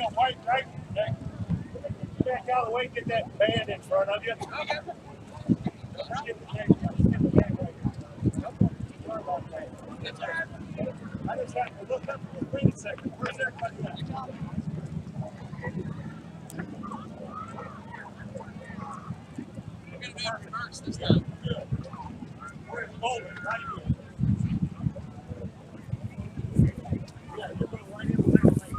on white, right? Okay. Back out of the way, get that band in front of you. Okay. Just get the band, right here. Sorry about that. I just have to look up for the wait a second. Where's everybody at? We're going to go reverse this time. Good. We're rolling right here. Yeah, you're going right in the left lane.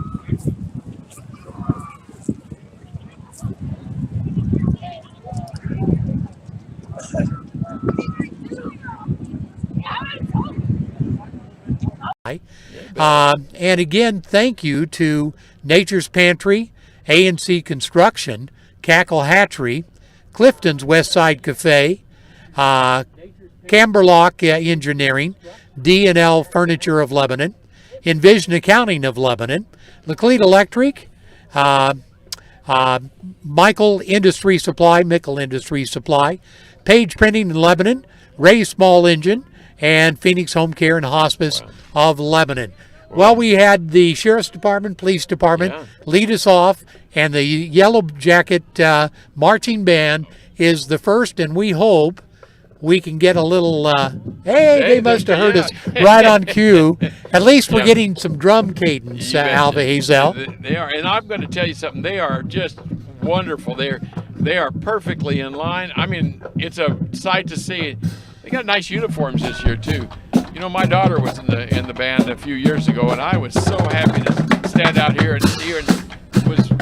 And again, thank you to Nature's Pantry, A&C Construction, Cackle Hatchery, Clifton's Westside Cafe, Camberlock Engineering, D&L Furniture of Lebanon, Envision Accounting of Lebanon, Laclede Electric, Michael Industry Supply, Page Printing in Lebanon, Ray Small Engine, and Phoenix Home Care and Hospice of Lebanon. Well, we had the Sheriff's Department, Police Department lead us off, and the Yellow Jacket Marching Band is the first, and we hope we can get a little, they must have heard us right on cue. At least we're getting some drum cadence, Alva Hazel. They are, and I'm going to tell you something, they are just wonderful. They are perfectly in line. I mean, it's a sight to see. They got nice uniforms this year too. You know, my daughter was in the band a few years ago, and I was so happy to stand out here and see her. And it was a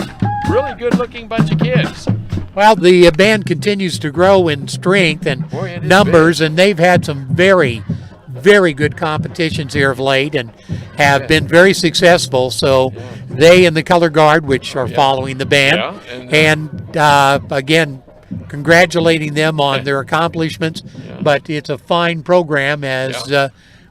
really good-looking bunch of kids. Well, the band continues to grow in strength and numbers, and they've had some very, very good competitions here of late and have been very successful. So they and the Color Guard, which are following the band, and again, congratulating them on their accomplishments. But it's a fine program as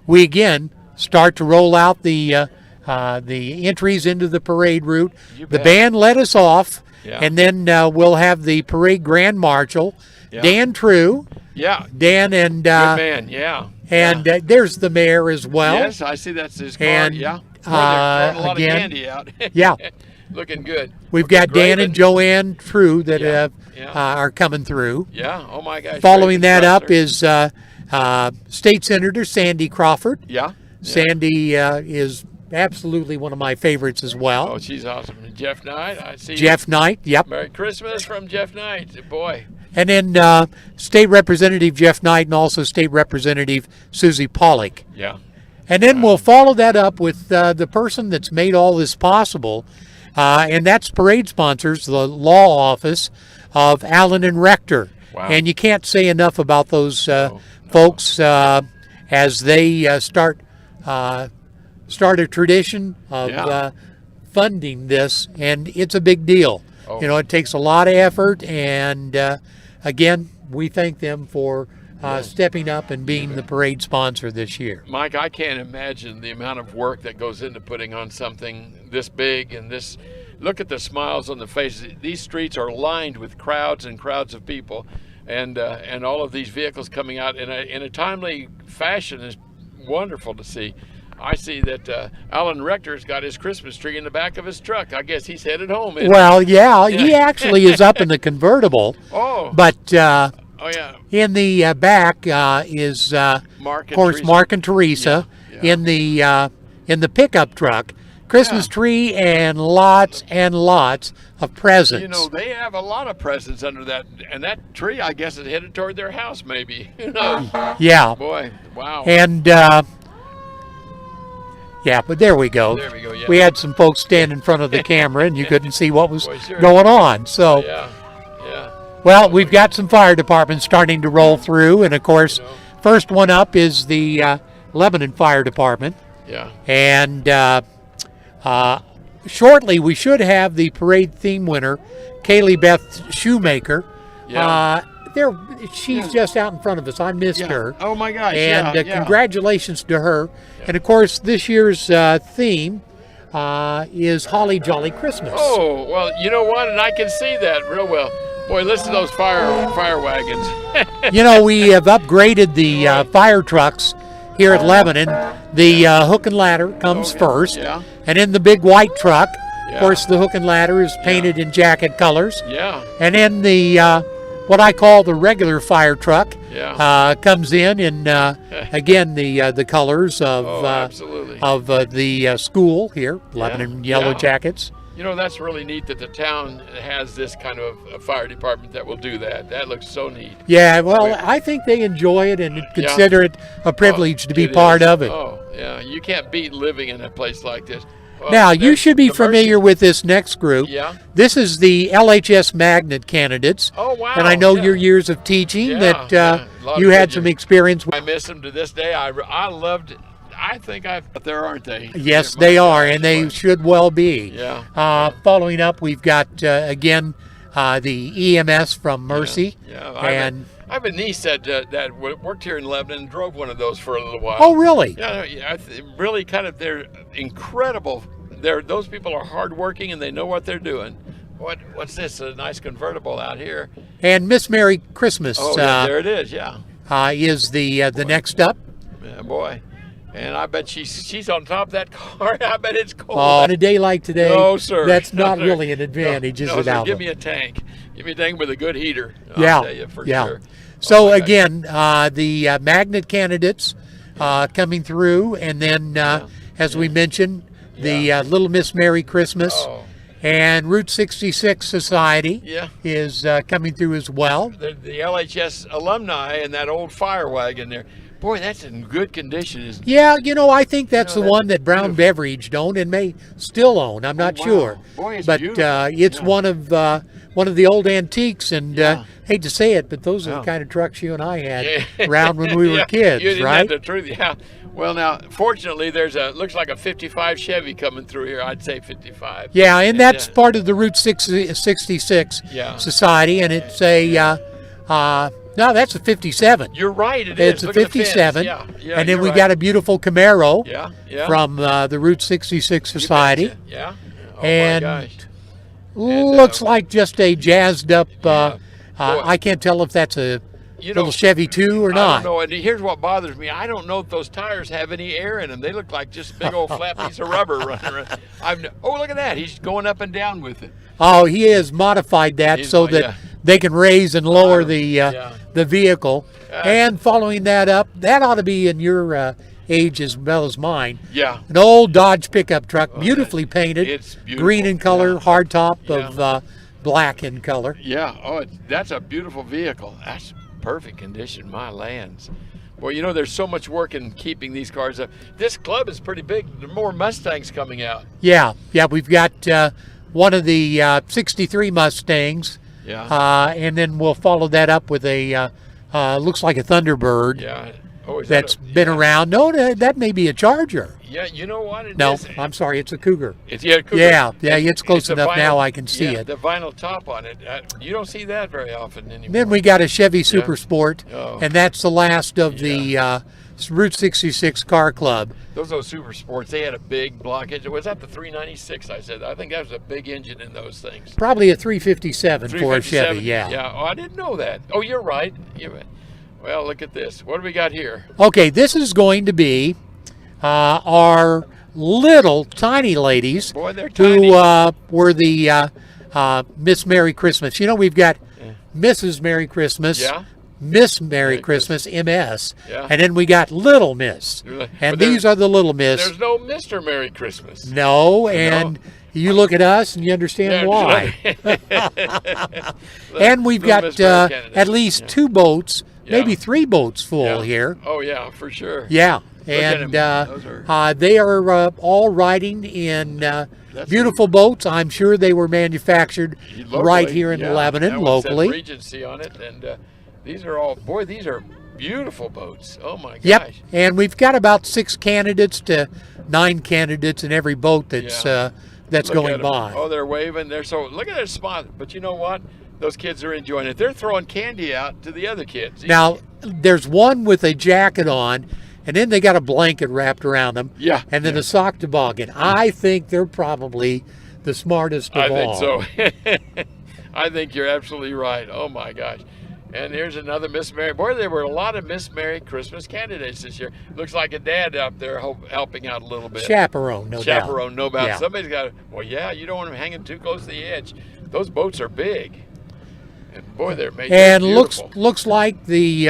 we again start to roll out the entries into the parade route. The band led us off, and then we'll have the parade grand marshal, Dan True. Dan and good man. And there's the mayor as well. Yes, I see that's his car. And throwing a lot of candy out. Looking good. We've got Dan and Joanne True that are coming through. Yeah. Oh my gosh. Following that up is State Senator Sandy Crawford. Sandy is absolutely one of my favorites as well. Oh, she's awesome. And Jeff Knight, I see. Jeff Knight, yep. Merry Christmas from Jeff Knight, boy. And then State Representative Jeff Knight and also State Representative Susie Pollock. And then we'll follow that up with the person that's made all this possible, and that's parade sponsors, the law office of Allen and Rector. And you can't say enough about those folks as they start a tradition of funding this, and it's a big deal. You know, it takes a lot of effort, and again, we thank them for stepping up and being the parade sponsor this year. Mike, I can't imagine the amount of work that goes into putting on something this big and this. Look at the smiles on the faces. These streets are lined with crowds and crowds of people, and all of these vehicles coming out in a timely fashion is wonderful to see. I see that Alan Rector's got his Christmas tree in the back of his truck. I guess he's headed home. Well, he actually is up in the convertible. But in the back is, of course, Mark and Teresa in the pickup truck. Christmas tree and lots of presents. You know, they have a lot of presents under that, and that tree, I guess, is headed toward their house, maybe. You know? Yeah. Boy, wow. And but there we go. We had some folks stand in front of the camera, and you couldn't see what was going on. So, well, we've got some fire departments starting to roll through, and of course, first one up is the Lebanon Fire Department. And shortly, we should have the parade theme winner, Kaylee Beth Shoemaker. She's just out in front of us. I missed her. Oh my gosh! And congratulations to her. And of course, this year's theme is Holly Jolly Christmas. Oh well, you know what? And I can see that real well. Boy, listen to those fire wagons. You know, we have upgraded the fire trucks here at Lebanon. The hook and ladder comes first, and in the big white truck Of course, the hook and ladder is painted in jacket colors. Yeah. And then the what I call the regular fire truck comes in again the colors of absolutely. of the school here, Lebanon Yellow Jackets. You know, that's really neat that the town has this kind of a fire department that will do that. That looks so neat. Yeah, well, I think they enjoy it and consider it a privilege to be part of it. Oh, yeah. You can't beat living in a place like this. Well, Now, you should be familiar with this next group. Yeah. This is the LHS Magnet candidates. Oh, wow. And I know your years of teaching that you had some experience with. I miss them to this day. I loved it. I think but there aren't they? Yes, they are, and they should well be. Yeah. Following up, we've got, again, the EMS from Mercy. Yeah. I have a niece that worked here in Lebanon and drove one of those for a little while. Oh, really? Yeah, really kind of, they're incredible. Those people are hardworking and they know what they're doing. What's this? A nice convertible out here. And Miss Merry Christmas. Oh, yeah, there it is, is the next up. Yeah, boy. And I bet she's on top of that car. I bet it's cold. On a day like today, no, sir. That's no, not sir. really an advantage, is it, sir, Alvin? Give me a tank. Give me a tank with a good heater. Yeah, I'll tell you for sure. So again, the magnet candidates coming through, and then as we mentioned, the Little Miss Merry Christmas. Oh. And Route 66 Society is coming through as well. The LHS alumni and that old fire wagon there. Boy, that's in good condition, isn't it? Yeah, I think that's the one that Brown Beverage owned and may still own. I'm not sure. Boy, it's but beautiful. It's one of the old antiques, and hate to say it, but those are the kind of trucks you and I had around when we were kids, you didn't right? have the truth. Yeah. Well, now, fortunately, looks like a 55 Chevy coming through here. I'd say 55. Yeah, and that's part of the Route 66 Society, and it's a no, that's a 57. You're right. It's a 57. Yeah, and then we got a beautiful Camaro yeah. from the Route 66 Society. Yeah. Oh, and my gosh. Looks like just a jazzed up, I can't tell if that's a little Chevy 2 or not. I don't know. And here's what bothers me. I don't know if those tires have any air in them. They look like just a big old flat piece of rubber running around. Oh, look at that. He's going up and down with it. Oh, he has modified that so that they can raise and lower the vehicle. And following that up, that ought to be in your age as well as mine. Yeah. An old Dodge pickup truck, beautifully painted. It's beautiful. Green in color, hard top of black in color. Yeah. Oh, that's a beautiful vehicle. That's perfect condition. My lands. Well, there's so much work in keeping these cars up. This club is pretty big. There are more Mustangs coming out. Yeah. We've got one of the 63 Mustangs. Yeah. And then we'll follow that up with a looks like a Thunderbird. Yeah. Oh, that's been around. No, that may be a Charger. Yeah, you know what it no, is? No, I'm sorry, it's a Cougar. It's Cougar. Yeah, it's close enough now I can see it. The vinyl top on it. You don't see that very often anymore. Then we got a Chevy Super Sport, and that's the last of the Route 66 Car Club. Those Super Sports, they had a big block engine. Was that the 396? I think that was a big engine in those things. Probably a 357 for a Chevy, Yeah, oh, I didn't know that. Oh, you're right. Well, look at this. What do we got here? Okay, this is going to be our little tiny ladies. Boy, they're tiny. Who were the Miss Merry Christmas. We've got Mrs. Merry Christmas, Miss Merry Christmas, MS, and then we got Little Miss. And these are the Little Miss. There's no Mr. Merry Christmas. No, and you look at us and you understand why. And we've got at least 2 boats, maybe 3 boats full here. Oh, yeah, for sure. Yeah. And they are all riding in beautiful boats. I'm sure they were manufactured right here in Lebanon, locally. Regency on it, and these are beautiful boats. Oh my gosh. Yep. And we've got about 6 candidates to 9 candidates in every boat that's going by. Oh, they're waving. Look at their spot. But you know what? Those kids are enjoying it. They're throwing candy out to the other kids. Now, there's one with a jacket on. And then they got a blanket wrapped around them. Yeah. And then a sock toboggan. I think they're probably the smartest of all. I think so. I think you're absolutely right. Oh, my gosh. And here's another Miss Merry. Boy, there were a lot of Miss Merry Christmas candidates this year. Looks like a dad up there helping out a little bit. Chaperone, no doubt. Chaperone, no doubt. Yeah. Somebody's got to, well, yeah, you don't want them hanging too close to the edge. Those boats are big. And boy, they're made And beautiful. looks like the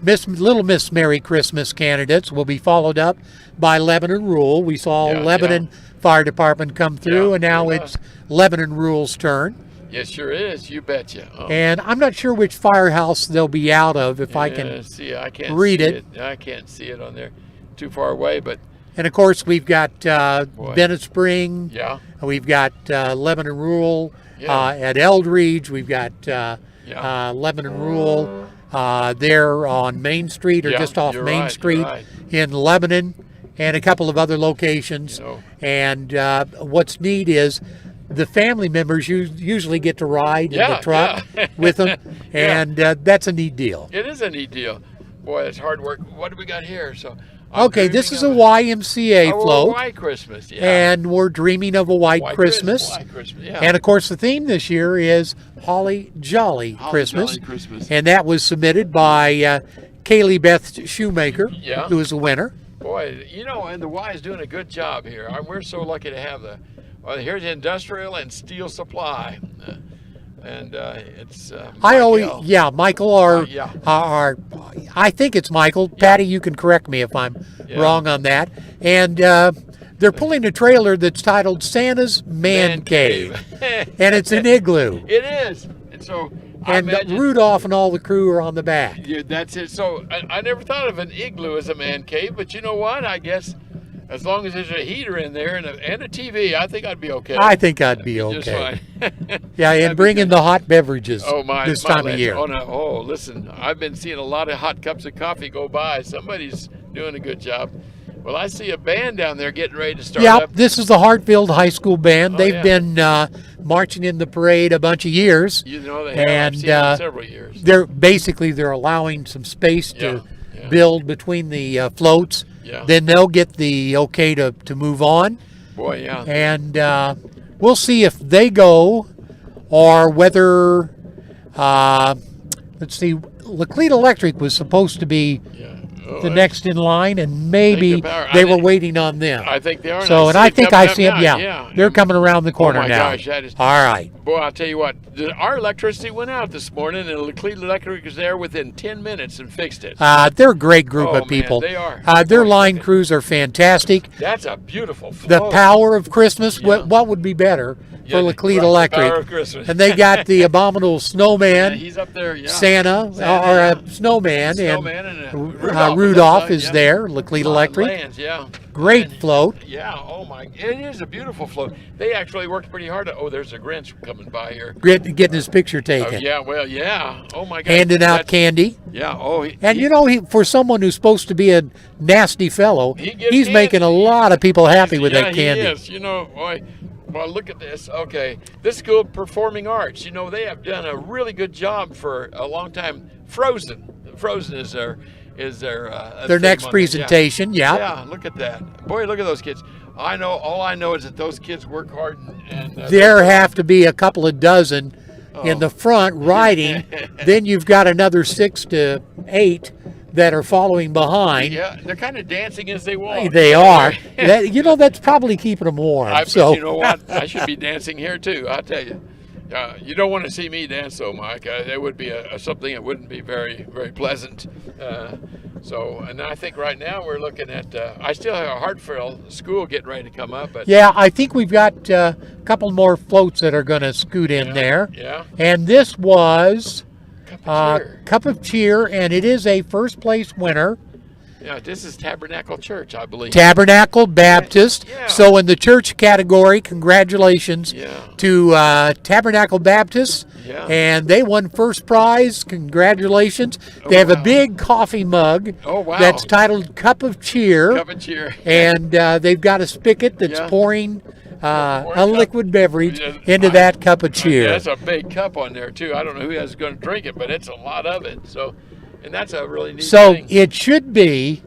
Little Miss Merry Christmas candidates will be followed up by Lebanon Rural. We saw Yeah, Lebanon Fire Department come through, Yeah, and now yeah. it's Lebanon Rural's turn. Yes, sure is. You betcha. Oh. And I'm not sure which firehouse they'll be out of if I Yeah, can see. I can't read see it. I can't see it on there, too far away. But And of course, we've got Boy. Bennett Spring. yeah, We've got Lebanon Rural Yeah. at Eldridge. We've got Lebanon Rural there on Main Street or Yeah, just off you're Main right, you're Street right. in Lebanon, and a couple of other locations. You know. And what's neat is the family members usually get to ride in Yeah, the truck yeah. with them, Yeah. and that's a neat deal. it is a neat deal. Boy, it's hard work. What do we got here? So. I'm Okay, this is a dreaming YMCA of a float, White Christmas. Yeah. and we're dreaming of a white Christmas. White Christmas. Yeah. And of course, the theme this year is Holly Jolly Holly Christmas. Jolly Christmas. And that was submitted by Kaylee Beth Shoemaker, Yeah. who is the winner. Boy, you know, and the Y is doing a good job here. We're so lucky to have here's industrial and steel supply. And it's Michael. Michael, yeah. I think it's Michael. Patty, you can correct me if I'm wrong on that. And they're pulling a trailer that's titled Santa's Man Cave. And it's an igloo. It is. And so I And imagine, Rudolph and all the crew are on the back. yeah, that's it. So I never thought of an igloo as a man cave, but you know what? I guess as long as there's a heater in there and a TV, I think I'd be okay. I think I'd be Just okay. fine. Yeah, and bring in the hot beverages Oh my! this my time of legend. year. Oh no! Oh, listen, I've been seeing a lot of hot cups of coffee go by. Somebody's doing a good job. Well, I see a band down there getting ready to start Yep, up. this is the Hartfield High School Band. Oh, They've yeah. been marching in the parade a bunch of years. You know they have. And, I've seen them several years. They're allowing some space to Yeah. build between the floats. Yeah. Then they'll get the okay to move on. Boy, yeah. And we'll see if they go or whether, let's see, Laclede Electric was supposed to be Yeah. Oh, the next in line, and maybe Think the power- they I were think- waiting on them. I think they are. So, and I think I see them. them. Yeah, they're coming around the corner my now. gosh, that is- All right. Boy, I'll tell you what. Our electricity went out this morning, and Laclede Electric was there within 10 minutes and fixed it. They're a great group Oh, of people. man, they are. Their line crews are fantastic. That's a beautiful float. The power of Christmas. What would be better Yeah, for right, Laclede the Electric? power of Christmas. And they got the abominable Yeah, snowman, he's up there. Yeah. Santa, or a snowman, Snowman and and Rudolph yeah. is there. Laclede Electric. Lands, yeah. Great And- float. Yeah. Oh my! It is a beautiful float. They actually worked pretty hard. Oh, there's a Grinch coming by here. Getting his picture Oh, taken. yeah. Well, yeah. Oh my God. Handing out That's- candy. Yeah. Oh. And you know, for someone who's supposed to be a nasty fellow, He gives he's making a candy. lot of people happy with yeah, that candy. He is. You know, boy. Well, look at this. Okay, this school performing arts. You know, they have done a really good job for a long time. Frozen is their Their theme next on it. presentation, yeah. Yeah, look at that. Boy, look at those kids. All I know is that those kids work hard and There have to be a couple of dozen in Oh. the front riding. Then you've got another 6 to 8 that are following behind. yeah, they're kind of dancing as they walk. They are. That's probably keeping them warm. You know what? I should be dancing here too. I'll tell you. You don't want to see me dance, though, Mike. It would be something that wouldn't be very, very pleasant. And I think right now we're looking at. I still have a Hartfield school getting ready to come up, but Yeah, I think we've got a couple more floats that are going to scoot in there. yeah, And this was cup of cheer. Cup of Cheer, and it is a first place winner. Yeah, this is Tabernacle Church, I believe. Tabernacle Baptist. Yeah. So in the church category, congratulations Yeah. to Tabernacle Baptist. Yeah. And they won first prize. Congratulations. They have a wow. big coffee mug Oh, wow. that's titled Cup of Cheer. Cup of cheer. And they've got a spigot that's Yeah. pouring Pouring a cup. liquid beverage Yeah, into that cup of cheer. That's a big cup on there too. I don't know who is going to drink it, but it's a lot of it. So, and that's a really neat So thing. it should be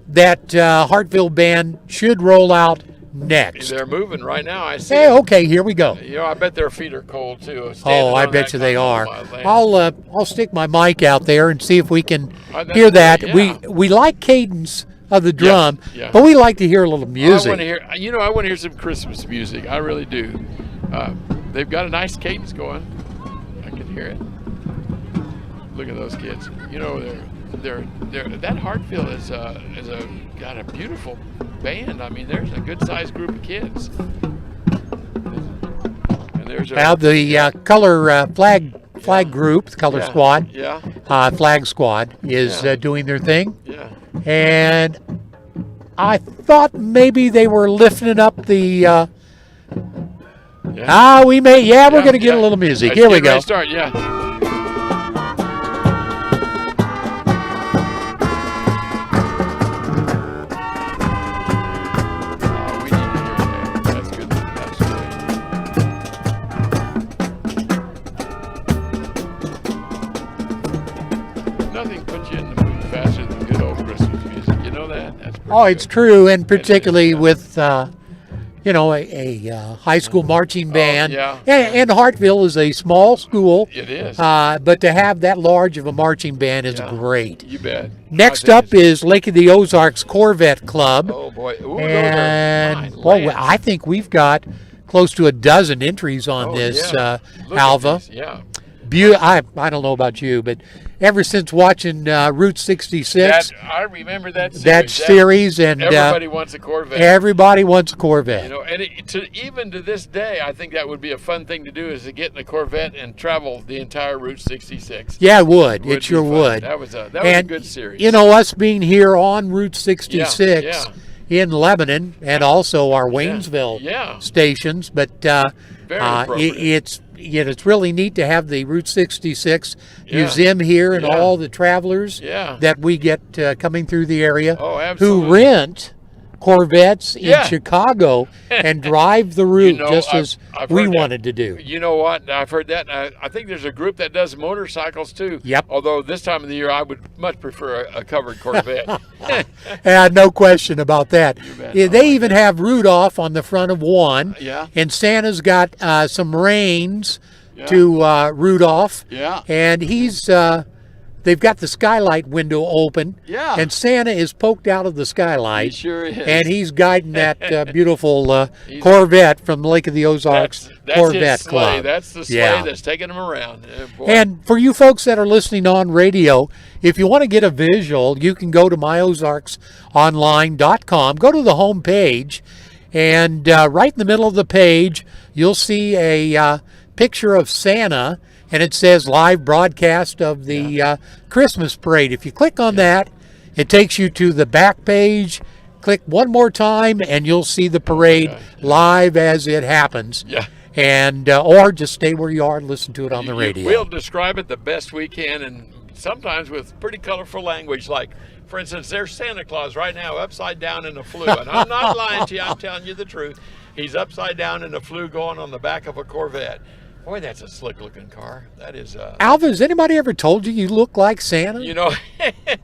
that Hartfield Band should roll out next? They're moving right now. I see. Hey, them. okay, here we go. You know, I bet their feet are cold too. Oh, I bet you they are. I'll stick my mic out there and see if we can hear that. Great, yeah. We like cadence of the drum, yeah. but we like to hear a little music. I want to hear. You know, I want to hear some Christmas music. I really do. They've got a nice cadence going. I can hear it. Look at those kids. You know, they're that Hartfield is got a beautiful band. I mean, there's a good sized group of kids. And there's the color flag group, the color squad, flag squad is doing their thing. Yeah. And I thought maybe they were lifting up the. We're going to get a little music. Here we go. Start, yeah. Nothing puts you in the mood faster than good old Christmas music. You know that? That's it's true, and particularly with a high school marching band. And Hartville is a small school. It is. But to have that large of a marching band is great. You bet. Next up is Lake of the Ozarks Corvette Club. Oh boy! Ooh, and I think we've got close to a dozen entries on this, Alva. Yeah. I don't know about you, but ever since watching Route 66, I remember that series, and everybody wants a Corvette. Everybody wants a Corvette. You know, and even to this day, I think that would be a fun thing to do, is to get in a Corvette and travel the entire Route 66. Yeah, it would. It sure would. That was a good series. You know, us being here on Route 66 in Lebanon, and also our Waynesville stations, but it's really neat to have the Route 66 museum here, and all the travelers that we get coming through the area who rent Corvettes in Chicago and drive the route as we wanted to do. You know what? I've heard that. I think there's a group that does motorcycles too. Yep. Although this time of the year, I would much prefer a covered Corvette. No question about that. They even have Rudolph on the front of one. Yeah. And Santa's got some reins to Rudolph. Yeah. And he's... They've got the skylight window open, and Santa is poked out of the skylight. He sure is. And he's guiding that beautiful Corvette from Lake of the Ozarks Corvette Club. That's the sleigh that's taking him around. And for you folks that are listening on radio, if you want to get a visual, you can go to myozarksonline.com, go to the home page, and right in the middle of the page, you'll see a picture of Santa, and it says live broadcast of the Christmas parade. If you click on that, it takes you to the back page. Click one more time, and you'll see the parade live as it happens. Yeah. And or just stay where you are and listen to it on the radio. We'll describe it the best we can, and sometimes with pretty colorful language. Like, for instance, there's Santa Claus right now upside down in a flue. And I'm not lying to you. I'm telling you the truth. He's upside down in a flue going on the back of a Corvette. Boy, that's a slick-looking car. That is. Alva, has anybody ever told you look like Santa? You know,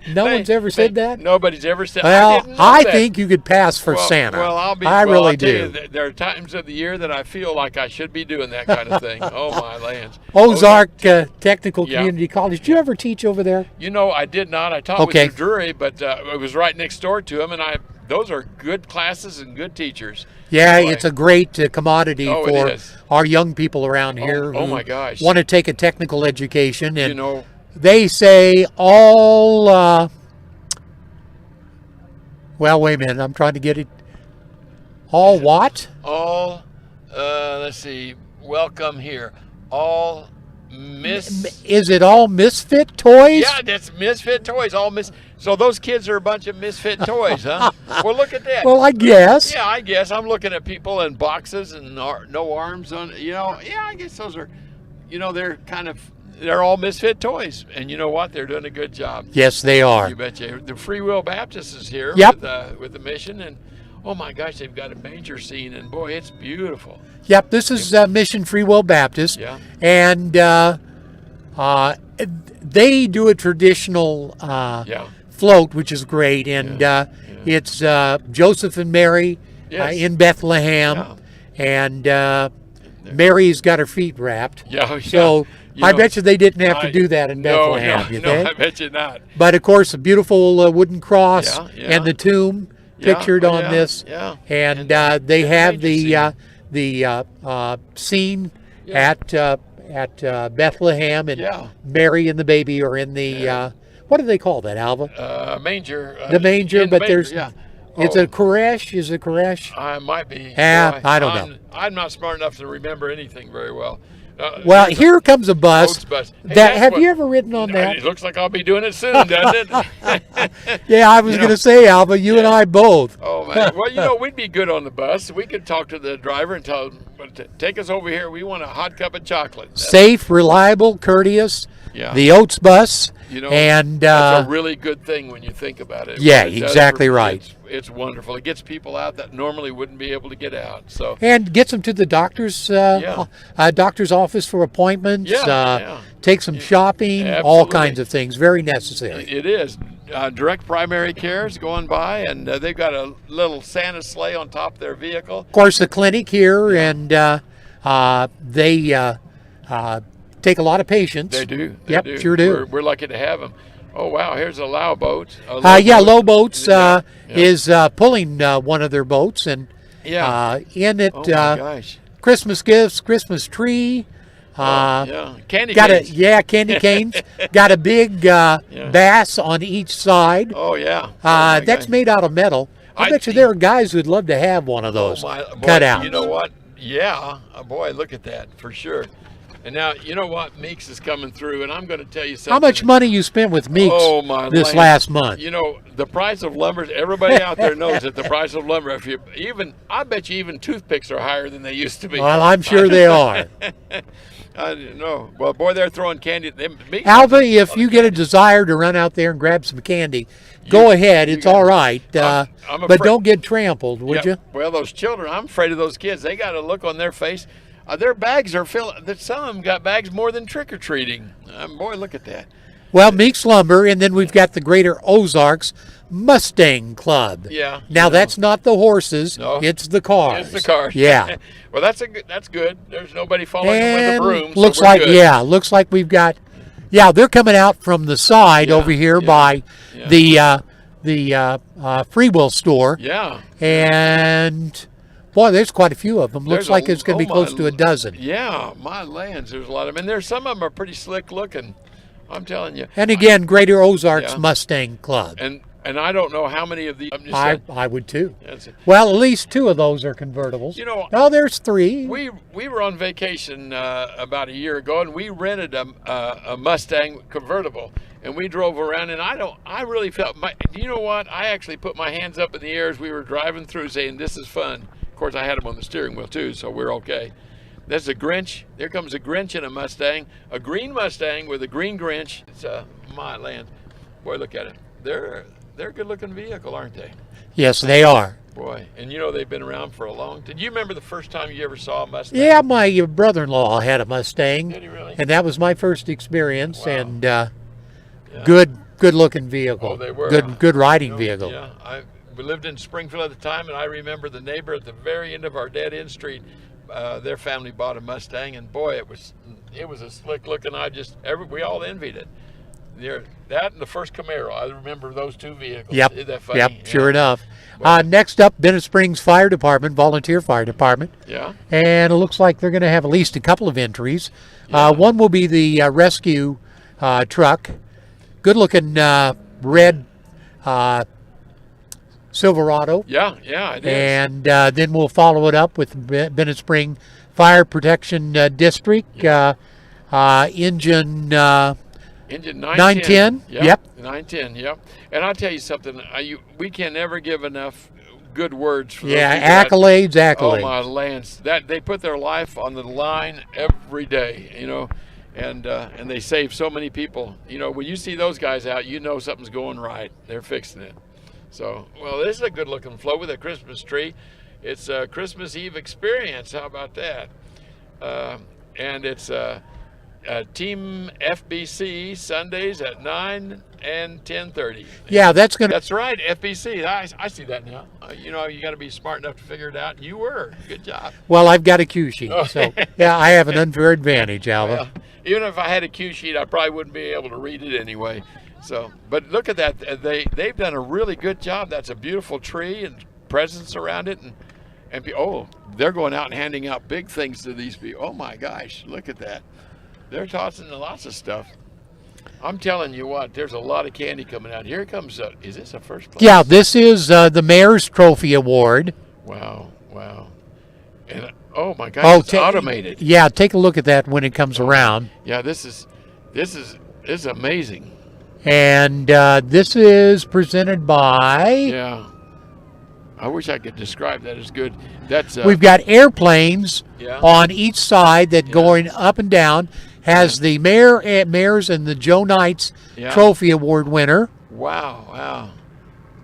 no one's ever said that. Nobody's ever said. Well, I think you could pass for Santa. Well, I really do. There are times of the year that I feel like I should be doing that kind of thing. Oh my lands! Ozark Technical Community College. Did you ever teach over there? You know, I did not. I taught with Drury, but it was right next door to him, and those are good classes and good teachers. Yeah, it's a great commodity for our young people around here who want to take a technical education. And they say all, well, wait a minute, I'm trying to get it. All what? All, let's see, welcome here. All Is it all misfit toys? Yeah, that's misfit toys. So those kids are a bunch of misfit toys, huh? Well, look at that. Well, I guess. Yeah, I guess. I'm looking at people in boxes and no arms on. I guess those are, they're all misfit toys. And you know what? They're doing a good job. Yes, they are. You betcha. The Free Will Baptist is here with the mission, and oh my gosh, they've got a manger scene, and boy, it's beautiful. Yep, this is Mission Free Will Baptist. Yeah. And they do a traditional float, which is great, and it's Joseph and Mary Yes. in Bethlehem, Yeah. and Mary's got her feet wrapped. Yeah. So You I know, bet you they didn't have to do that in no, Bethlehem. You no, think? I bet you not. But of course, a beautiful wooden cross Yeah, yeah. and the tomb Yeah, pictured oh, on yeah, this, yeah. and And they the have manger the scene Yeah. at Bethlehem, and Yeah. Mary and the baby are in the what do they call that, Alva? Manger. The manger, in the but manger, there's yeah. it's Oh, a creche. Is it creche? I might be. Yeah, Boy, I don't know. I'm not smart enough to remember anything very well. Well, here's here comes a Oats bus. bus. Hey, That that's have what- you ever ridden on that? It looks like I'll be doing it soon, doesn't it? Yeah, I was You going know, to say, Alva, you and yeah. I both. Oh man! Well, we'd be good on the bus. We could talk to the driver and tell him, "Take us over here. We want a hot cup of chocolate." Safe, reliable, courteous. Yeah. The Oats bus, You know, and that's a really good thing when you think about it. Yeah, What it does exactly for- right. It's wonderful. It gets people out that normally wouldn't be able to get out. So and gets them to the doctor's doctor's office for appointments. Yeah, yeah. Take some shopping, all Absolutely. kinds of things. Very necessary. it is. Direct primary care is going by, and they've got a little Santa sleigh on top of their vehicle. Of course, the clinic here, and they take a lot of patients. They do. They Yep, do. sure do. We're lucky to have them. Oh wow! Here's a Low boat. Low Boats Yeah, yeah. is pulling one of their boats, and Yeah. in it Oh my gosh! Christmas gifts, Christmas tree. Yeah, candy Got canes. candy canes. Got a big bass on each side. Oh yeah. Oh, my That's gosh. made out of metal. I I bet you think- there are guys who'd love to have one of those boy, cut out. You know what? Yeah, boy, look at that for sure. And now you know what? Meeks is coming through, and I'm going to tell you something. How much money you spent with Meeks Oh my! this land. last month? You know the price of lumber. Everybody out there knows that the price of lumber. If you I bet you even toothpicks are higher than they used to be. Well, I'm sure they are. I didn't know. Well, boy, they're throwing candy. Meeks Alva, if you get a desire to run out there and grab some candy, go ahead. It's got all it. right. I'm But afraid- don't get trampled, would Yeah, you? Well, those children, I'm afraid of those kids. They got a look on their face. Their bags are filled. Some of them got bags more than trick or treating. Boy, look at that. Well, Meeks Lumber, and then we've got the Greater Ozarks Mustang Club. Yeah. Now, that's not the horses. No. It's the cars. It's the cars. Yeah. Well, that's good. There's nobody following them with a And broom. so looks we're like, good. looks like we've got, they're coming out from the side Yeah, over here yeah, by yeah. the Free Will store. Yeah. And boy, there's quite a few of them. Looks There's like it's going to be close to a dozen. Yeah, my lands. There's a lot of them. And there's some of them are pretty slick looking. I'm telling you. And again, Greater Ozarks Yeah. Mustang Club. And I don't know how many of these. I'm just I saying, would too. that's it. Well, at least two of those are convertibles. You know, oh, there's three. We were on vacation about a year ago, and we rented a Mustang convertible, and we drove around. And I really felt you know what? I actually put my hands up in the air as we were driving through, saying, "This is fun." Of course, I had them on the steering wheel too, so we're okay. There's a Grinch. There comes a Grinch in a Mustang, a green Mustang with a green Grinch. It's my land. Boy, look at it. They're a good-looking vehicle, aren't they? Yes, they are. Boy, and you know they've been around for a long. Did you remember the first time you ever saw a Mustang? Yeah, my brother-in-law had a Mustang. Did he really? And that was my first experience. Wow. And Yeah. good-looking vehicle. Oh, they were. Good riding You know, vehicle. Yeah, we lived in Springfield at the time, and I remember the neighbor at the very end of our dead-end street. Their family bought a Mustang, and boy, it was a slick looking. We all envied it. That and the first Camaro. I remember those two vehicles. Yep. Isn't that funny? Yep. Yeah. Sure enough. Next up, Bennett Springs Fire Department, volunteer fire department, Yeah. and it looks like they're going to have at least a couple of entries. Yeah. One will be the rescue truck, good-looking red Silverado, Yeah. Yeah. It is. and then we'll follow it up with Bennett Spring Fire Protection District engine. Engine 910. Yep. 910. Yep. And I'll tell you something. We can never give enough good words for those Yeah, people that- accolades. Oh my lands! That they put their life on the line every day, and they save so many people. When you see those guys out, you know something's going right. They're fixing it. So, well, this is a good-looking float with a Christmas tree. It's a Christmas Eve experience. How about that? And it's Team FBC Sundays at 9 and 10:30. Yeah, that's right, FBC. I see that now. You got to be smart enough to figure it out. You were. Good job. Well, I've got a cue sheet, so yeah, I have an unfair advantage, Alva. Well, even if I had a cue sheet, I probably wouldn't be able to read it anyway. So, but look at that. They've done a really good job. That's a beautiful tree and presents around it, and they're going out and handing out big things to these people. Oh my gosh, look at that. They're tossing lots of stuff. I'm telling you what, there's a lot of candy coming out. Here comes, is this a first place? Yeah, this is the Mayor's Trophy Award. Wow. And oh my gosh, it's automated. Yeah, take a look at that when it comes around. Yeah, this is amazing. And this is presented by... Yeah. I wish I could describe that as good. That's we've got airplanes on each side that going up and down. Has the Mayor's and the Joe Knights Trophy Award winner. Wow.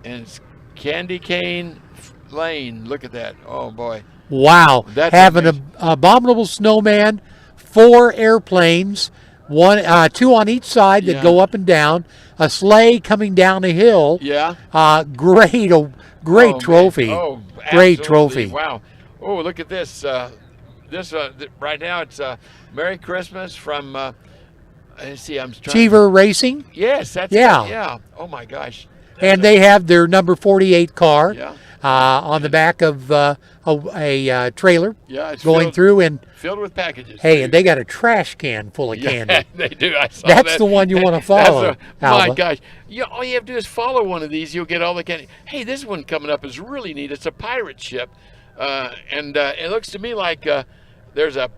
And it's Candy Cane Lane. Look at that. Oh, boy. Wow. Have an abominable snowman, 4 airplanes, 2 on each side that go up and down, a sleigh coming down a hill. Yeah. Great trophy. Man. Oh, great trophy. Wow. Oh, look at this. Right now it's Merry Christmas from let's see, I'm trying Cheever Racing. Yes, that's yeah. Oh my gosh. And they have their number 48 car Yeah. on the back of a trailer It's going through and filled with packages. Hey, and they got a trash can full of candy. They do. I saw That's that. the one you want to follow. My gosh. All you have to do is follow one of these. You'll get all the candy. Hey, this one coming up is really neat. It's a pirate ship. And it looks to me like there's a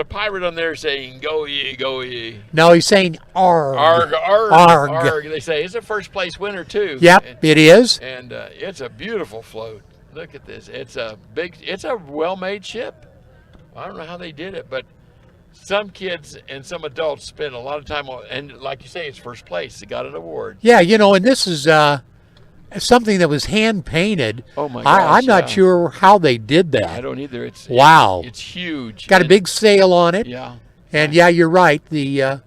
pirate on there saying, "Go ye, go ye." No, he's saying arg. Arg, arg, arg. arg. They say it's a first place winner too. Yep, it is. And it's a beautiful float. Look at this. It's a well-made ship. I don't know how they did it, but some kids and some adults spend a lot of time on, and like you say, it's first place. It got an award. Yeah, and this is something that was hand painted. Oh my gosh! I'm not sure how they did that. I don't either. It's huge. Got a big sail on it. Yeah. And you're right. The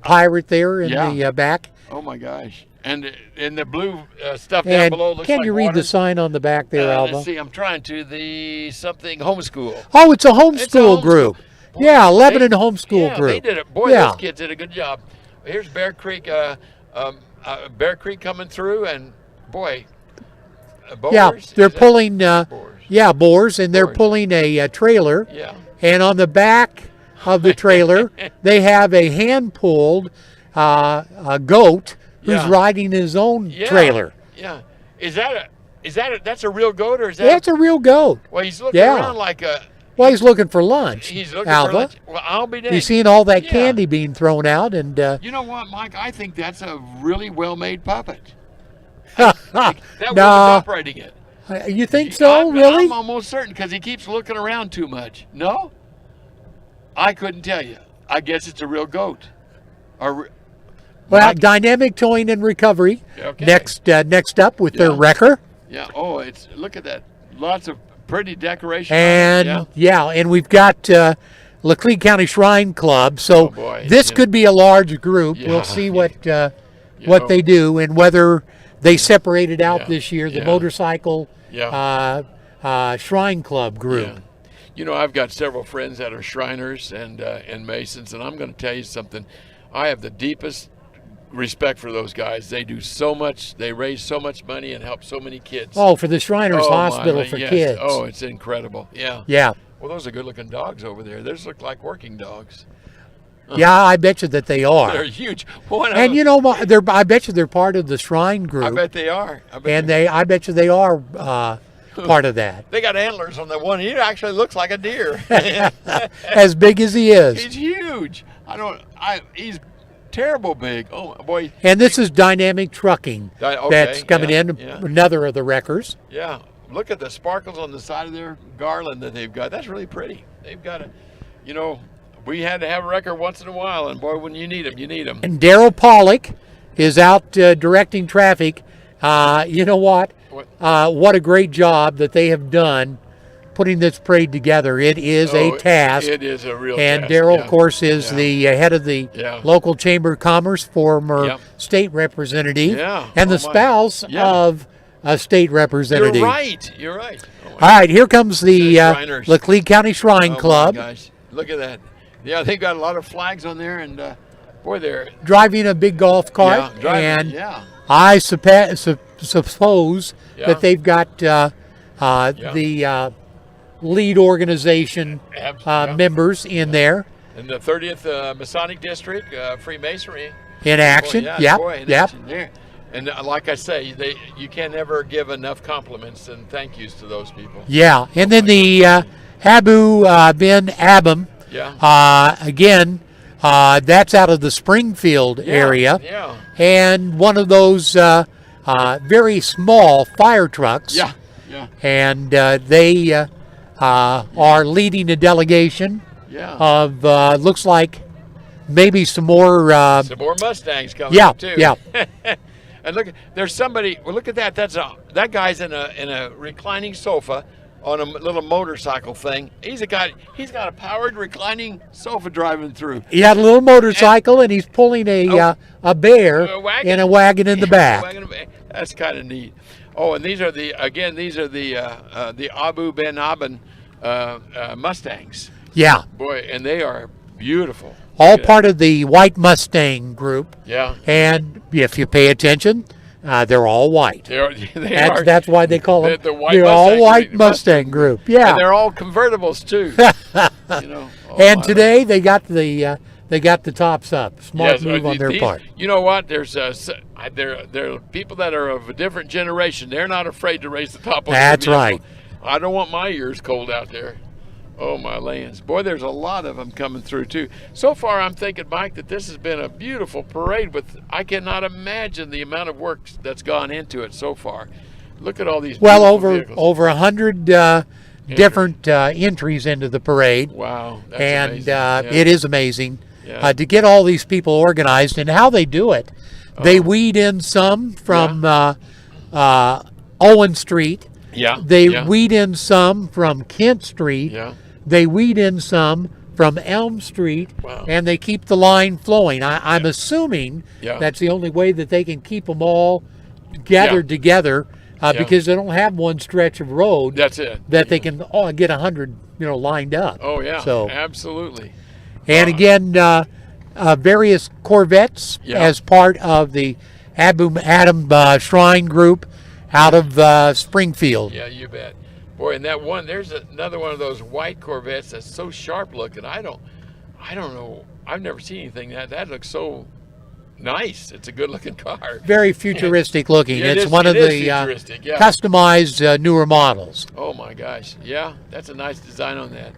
pirate there in the back. Oh my gosh! And the blue stuff down below looks can like you read water. the sign on the back there, Alva? Let's see. I'm trying to something homeschool. Oh, it's a homeschool group. Boy, yeah, Lebanon homeschool group. They did it. Boy, those kids did a good job. Here's Bear Creek. Bear Creek coming through, and boy, boars. Yeah, they're pulling. Boars, and they're pulling a trailer. Yeah. And on the back of the trailer, they have a hand-pulled a goat who's riding his own trailer. Yeah. That's a real goat, or is that? That's a real goat. Well, he's looking around like a. Well, he's looking for lunch. He's looking Alva. for lunch. Well, I'll be damned. He's seeing all that candy being thrown out, and. You know what, Mike? I think that's a really well-made puppet. That wasn't operating it. You think so? Really? I'm almost certain because he keeps looking around too much. No? I couldn't tell you. I guess it's a real goat. Dynamic Towing and Recovery. Okay. Next up with their wrecker. Yeah. Oh, look at that. Lots of pretty decoration. And and we've got Laclede County Shrine Club. So this could be a large group. We'll see what they do and whether they separated out this year the motorcycle Shrine Club group. Yeah. I've got several friends that are Shriners and Masons, and I'm going to tell you something. I have the deepest respect for those guys. They do so much. They raise so much money and help so many kids. Oh, for the Shriners Hospital for kids. Oh, it's incredible. Yeah. Yeah. Well, those are good-looking dogs over there. Those look like working dogs. Yeah, I bet you that they are. They're huge. I bet you they're part of the Shrine group. I bet they are. I bet you they are part of that. They got antlers on the one. He actually looks like a deer. As big as he is. He's huge. He's terrible big. Oh boy. And this is Dynamic Trucking that's coming in. Yeah. Another of the wreckers. Yeah. Look at the sparkles on the side of their garland that they've got. That's really pretty. They've got we had to have a wrecker once in a while, and boy, when you need them, you need them. And Daryl Pollock is out directing traffic. You know what? What a great job that they have done putting this parade together. It is a task. It is a real and task. Daryl, yeah. of course, is the head of the Yeah. local Chamber of Commerce, former Yep. state representative, Yeah. and the Oh, my. spouse Yeah. of a state representative. You're right. You're right. Oh, All right, here comes the Shriners. Laclede County Shrine my Club gosh. Look at that. Yeah, they've got a lot of flags on there, and boy, they're driving a big golf cart. yeah, driving, And yeah. I suppose Yeah. that they've got the lead organization Yeah. members in there In the 30th Masonic District, Freemasonry. in action. Boy, Yep, boy, in yep. action there. And like I say, you can never give enough compliments and thank yous to those people. Yeah, and then the Abu Ben Abam, Yeah. again, that's out of the Springfield area, Yeah. and one of those very small fire trucks. Yeah. Yeah. And they are leading a delegation Yeah. of looks like maybe some more. Some more Mustangs coming Yeah, up too. yeah. And look, there's somebody. Well, look at that. That guy's in a reclining sofa on a little motorcycle thing. He's got a powered reclining sofa driving through. He had a little motorcycle, and he's pulling a bear A wagon. in a wagon in the back. That's kind of neat. Oh, and these are the Abu Ben Aban Mustangs. Yeah, Boy, and they are beautiful. all Look at part of the White Mustang group. that. Yeah. And if you pay attention, they're all white. They are. That's why they call them. The white they're all Mustang white group. Mustang group. Yeah. And they're all convertibles too. You know. Oh, And my today they got the tops up. Smart Yes, move on their these- part. You know what? There are people that are of a different generation. They're not afraid to raise the top of their That's vehicle. right. I don't want my ears cold out there. Oh my lands. Boy, there's a lot of them coming through too. So far I'm thinking, Mike, that this has been a beautiful parade I cannot imagine the amount of work that's gone into it so far. Look at all these Well, beautiful over vehicles. over 100 different entries into the parade. Wow. That's And amazing. Yeah. it is amazing Yeah. to get all these people organized and how they do it. They weed in some from Owen Street. Yeah. They yeah. weed in some from Kent Street. Yeah. They weed in some from Elm Street. Wow. And they keep the line flowing. I'm assuming Yeah. that's the only way that they can keep them all gathered together because they don't have one stretch of road That's it. that they can get 100 lined up. Oh yeah. So Absolutely. and again, various Corvettes Yeah. as part of the Abu Adam Shrine Group out of Springfield. Yeah, you bet. Boy, and that one, there's another one of those white Corvettes that's so sharp looking. I don't know. I've never seen anything that looks so nice. It's a good looking car. Very futuristic looking. Yeah, It's one of it is the futuristic, yeah. customized newer models. Oh my gosh. Yeah, that's a nice design on that.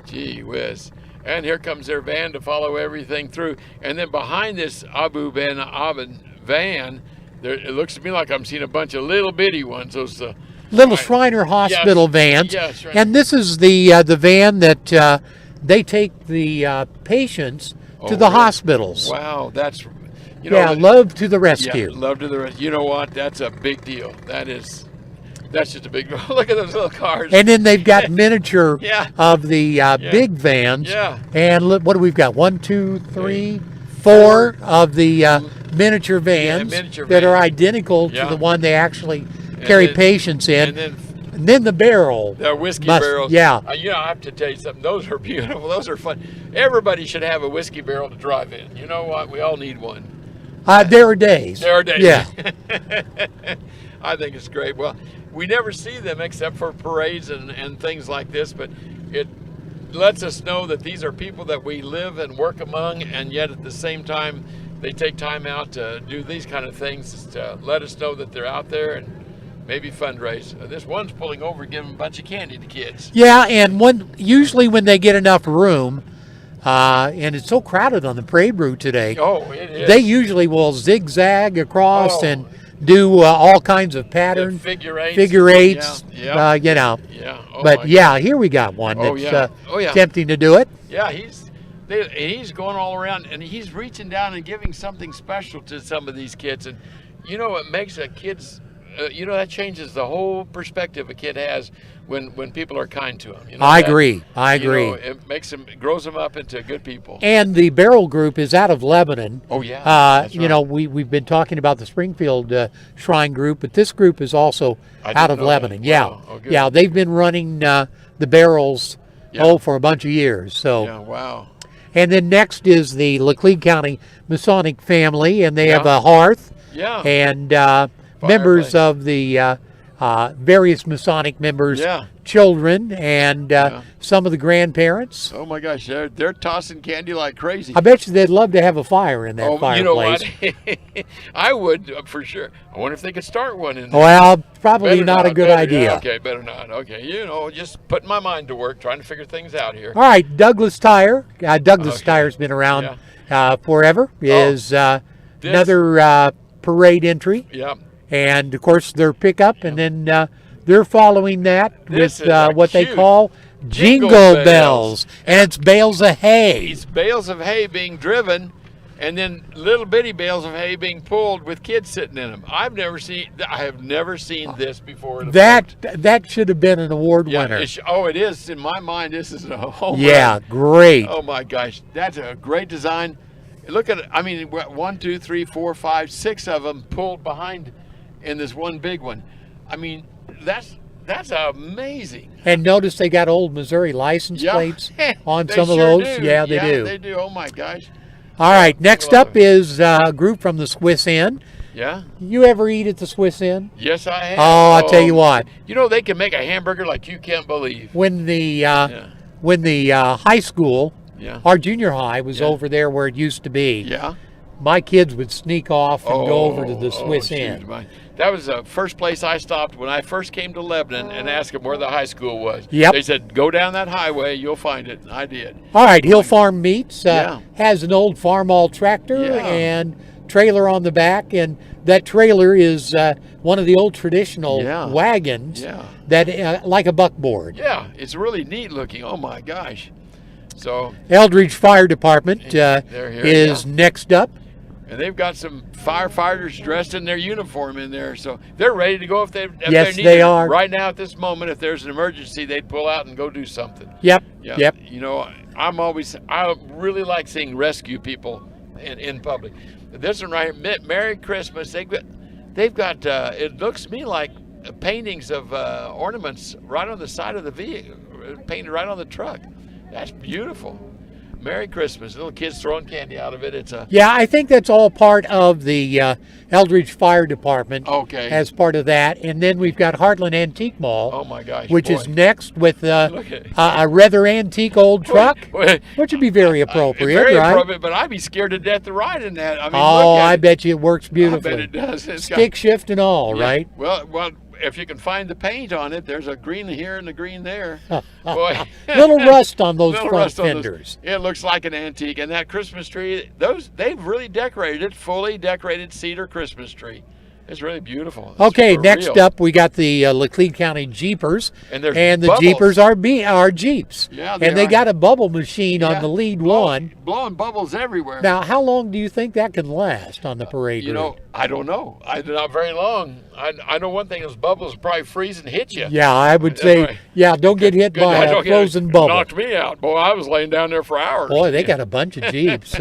Gee whiz. And here comes their van to follow everything through. And then behind this Abu Ben Aban van, it looks to me like I'm seeing a bunch of little bitty ones. Those Little Shriner Hospital vans. Yeah, Shriner. And this is the van that they take the patients to the really? hospitals. Wow, that's Yeah, love to the rescue. Yeah, love to the rest. You know what? That's a big deal. That's just a big deal. Look at those little cars. And then they've got miniature Yeah. of the big vans. Yeah. And what do we've got? 1, 2, 3, 4 of the miniature vans miniature that are vans. identical Yeah. to the one they actually carry then- patients in. And then then the barrel. the whiskey Must- barrels. yeah. I have to tell you something. Those are beautiful. Those are fun. Everybody should have a whiskey barrel to drive in. You know what? We all need one. There are days. There are days. Yeah. I think it's great. Well, we never see them except for parades and things like this, but it lets us know that these are people that we live and work among, and yet at the same time, they take time out to do these kind of things to let us know that they're out there and maybe fundraise. This one's pulling over giving a bunch of candy to kids. Yeah, and usually when they get enough room, and it's so crowded on the parade route today, Oh, it is. they usually will zigzag across Oh. and do all kinds of patterns, figure eights. figure eights, Yeah. yeah. Yeah. Oh But my yeah, here we got one Oh, that's yeah. Oh, yeah. tempting to do it. Yeah, he's going all around, and he's reaching down and giving something special to some of these kids. And you know, it makes a kid's you know, that changes the whole perspective a kid has when people are kind to him. You know, I agree. I agree. You know, it makes them, grows them up into good people. And the Barrel Group is out of Lebanon. Oh yeah. That's You right. know, we've been talking about the Springfield Shrine Group, but this group is also I out didn't of know Lebanon. that. Yeah, Wow. Oh, good. yeah, they've been running the barrels Yeah. for a bunch of years. So, Yeah. Wow. and then next is the Laclede County Masonic family, and they have Yeah. a hearth Yeah. and members Fireplace. of the various Masonic members, Yeah. children, and some of the grandparents. Oh my gosh, they're tossing candy like crazy. I bet you they'd love to have a fire in that You fireplace. know what? I would for sure. I wonder if they could start one in there. Well, probably Better not a good better- idea. yeah, okay, better not. Okay, you know, just putting my mind to work, trying to figure things out here. All right, Douglas Tire. Douglas Okay. Tire's been around forever. Is another parade entry, Yeah. and of course their pickup, and then they're following that This with is a what they cute call jingle jingle bells, and it's bales of hay. These bales of hay being driven, and then little bitty bales of hay being pulled with kids sitting in them. I have never seen this before. in a That should have been an award yeah, winner. it is. In my mind, this is a home Yeah, run. great. Oh my gosh, that's a great design. Look at it. I mean, 1, 2, 3, 4, 5, 6 of them pulled behind in this one big one. I mean, that's amazing. And notice they got old Missouri license Yeah. plates on They some of sure those. do. Yeah, they do. They do. Oh my gosh. All right, next love up it. is a group from the Swiss Inn. Yeah. You ever eat at the Swiss Inn? Yes, I have. Oh, I'll tell you what. You know, they can make a hamburger like you can't believe. When the Yeah. high school, Yeah. our junior high was Yeah. over there where it used to be. Yeah. My kids would sneak off and go over to the Swiss shoot, Inn. That was the first place I stopped when I first came to Lebanon and asked them where the high school was. Yep. They said, go down that highway, you'll find it. And I did. All right, Hill Farm Meats Yeah. has an old Farmall tractor Yeah. and trailer on the back, and that trailer is one of the old traditional Yeah. wagons Yeah. that like a buckboard. Yeah, it's really neat looking. Oh my gosh. So, Eldridge Fire Department They're here, is next up. and they've got some firefighters dressed in their uniform in there, so they're ready to go if Yes, they're they needed. are. Right now at this moment, if there's an emergency, they'd pull out and go do something. Yep. Yeah. Yep. You know, I really like seeing rescue people in public. This one right here, Merry Christmas. They've got it looks to me like paintings of ornaments right on the side of the vehicle, painted right on the truck. That's beautiful. Merry Christmas. Little kids throwing candy out of it. It's a Yeah, I think that's all part of the Eldridge Fire Department. Okay. As part of that, and then we've got Heartland Antique Mall. Oh my gosh. Which boy. is next with Look at- a rather antique old truck, Boy, which would be very appropriate, very right? appropriate, but I'd be scared to death to ride in that. I mean, Oh, look at I it. bet you it works I beautifully. bet it does. It's got- Stick shift and all, Yeah. right? Well, if you can find the paint on it, there's a green here and a green there. Boy, Little rust on those Little front rust on those. fenders. It looks like an antique, and that Christmas tree, they've really decorated it, fully decorated cedar Christmas tree. It's really beautiful. It's Okay, for next real. up we got the Laclede County Jeepers, And there's the bubbles. Jeepers are Jeeps. Yeah, and they are. got a bubble machine Yeah, on the lead one. blowing bubbles everywhere. Now, how long do you think that can last on the parade You route? know, I don't know. Not very long. I know one thing: those bubbles probably freeze and hit you. Yeah, I would That's say, right. yeah, don't get hit by a frozen bubble. Knocked me out, boy. I was laying down there for hours. Boy, they got a bunch of Jeeps.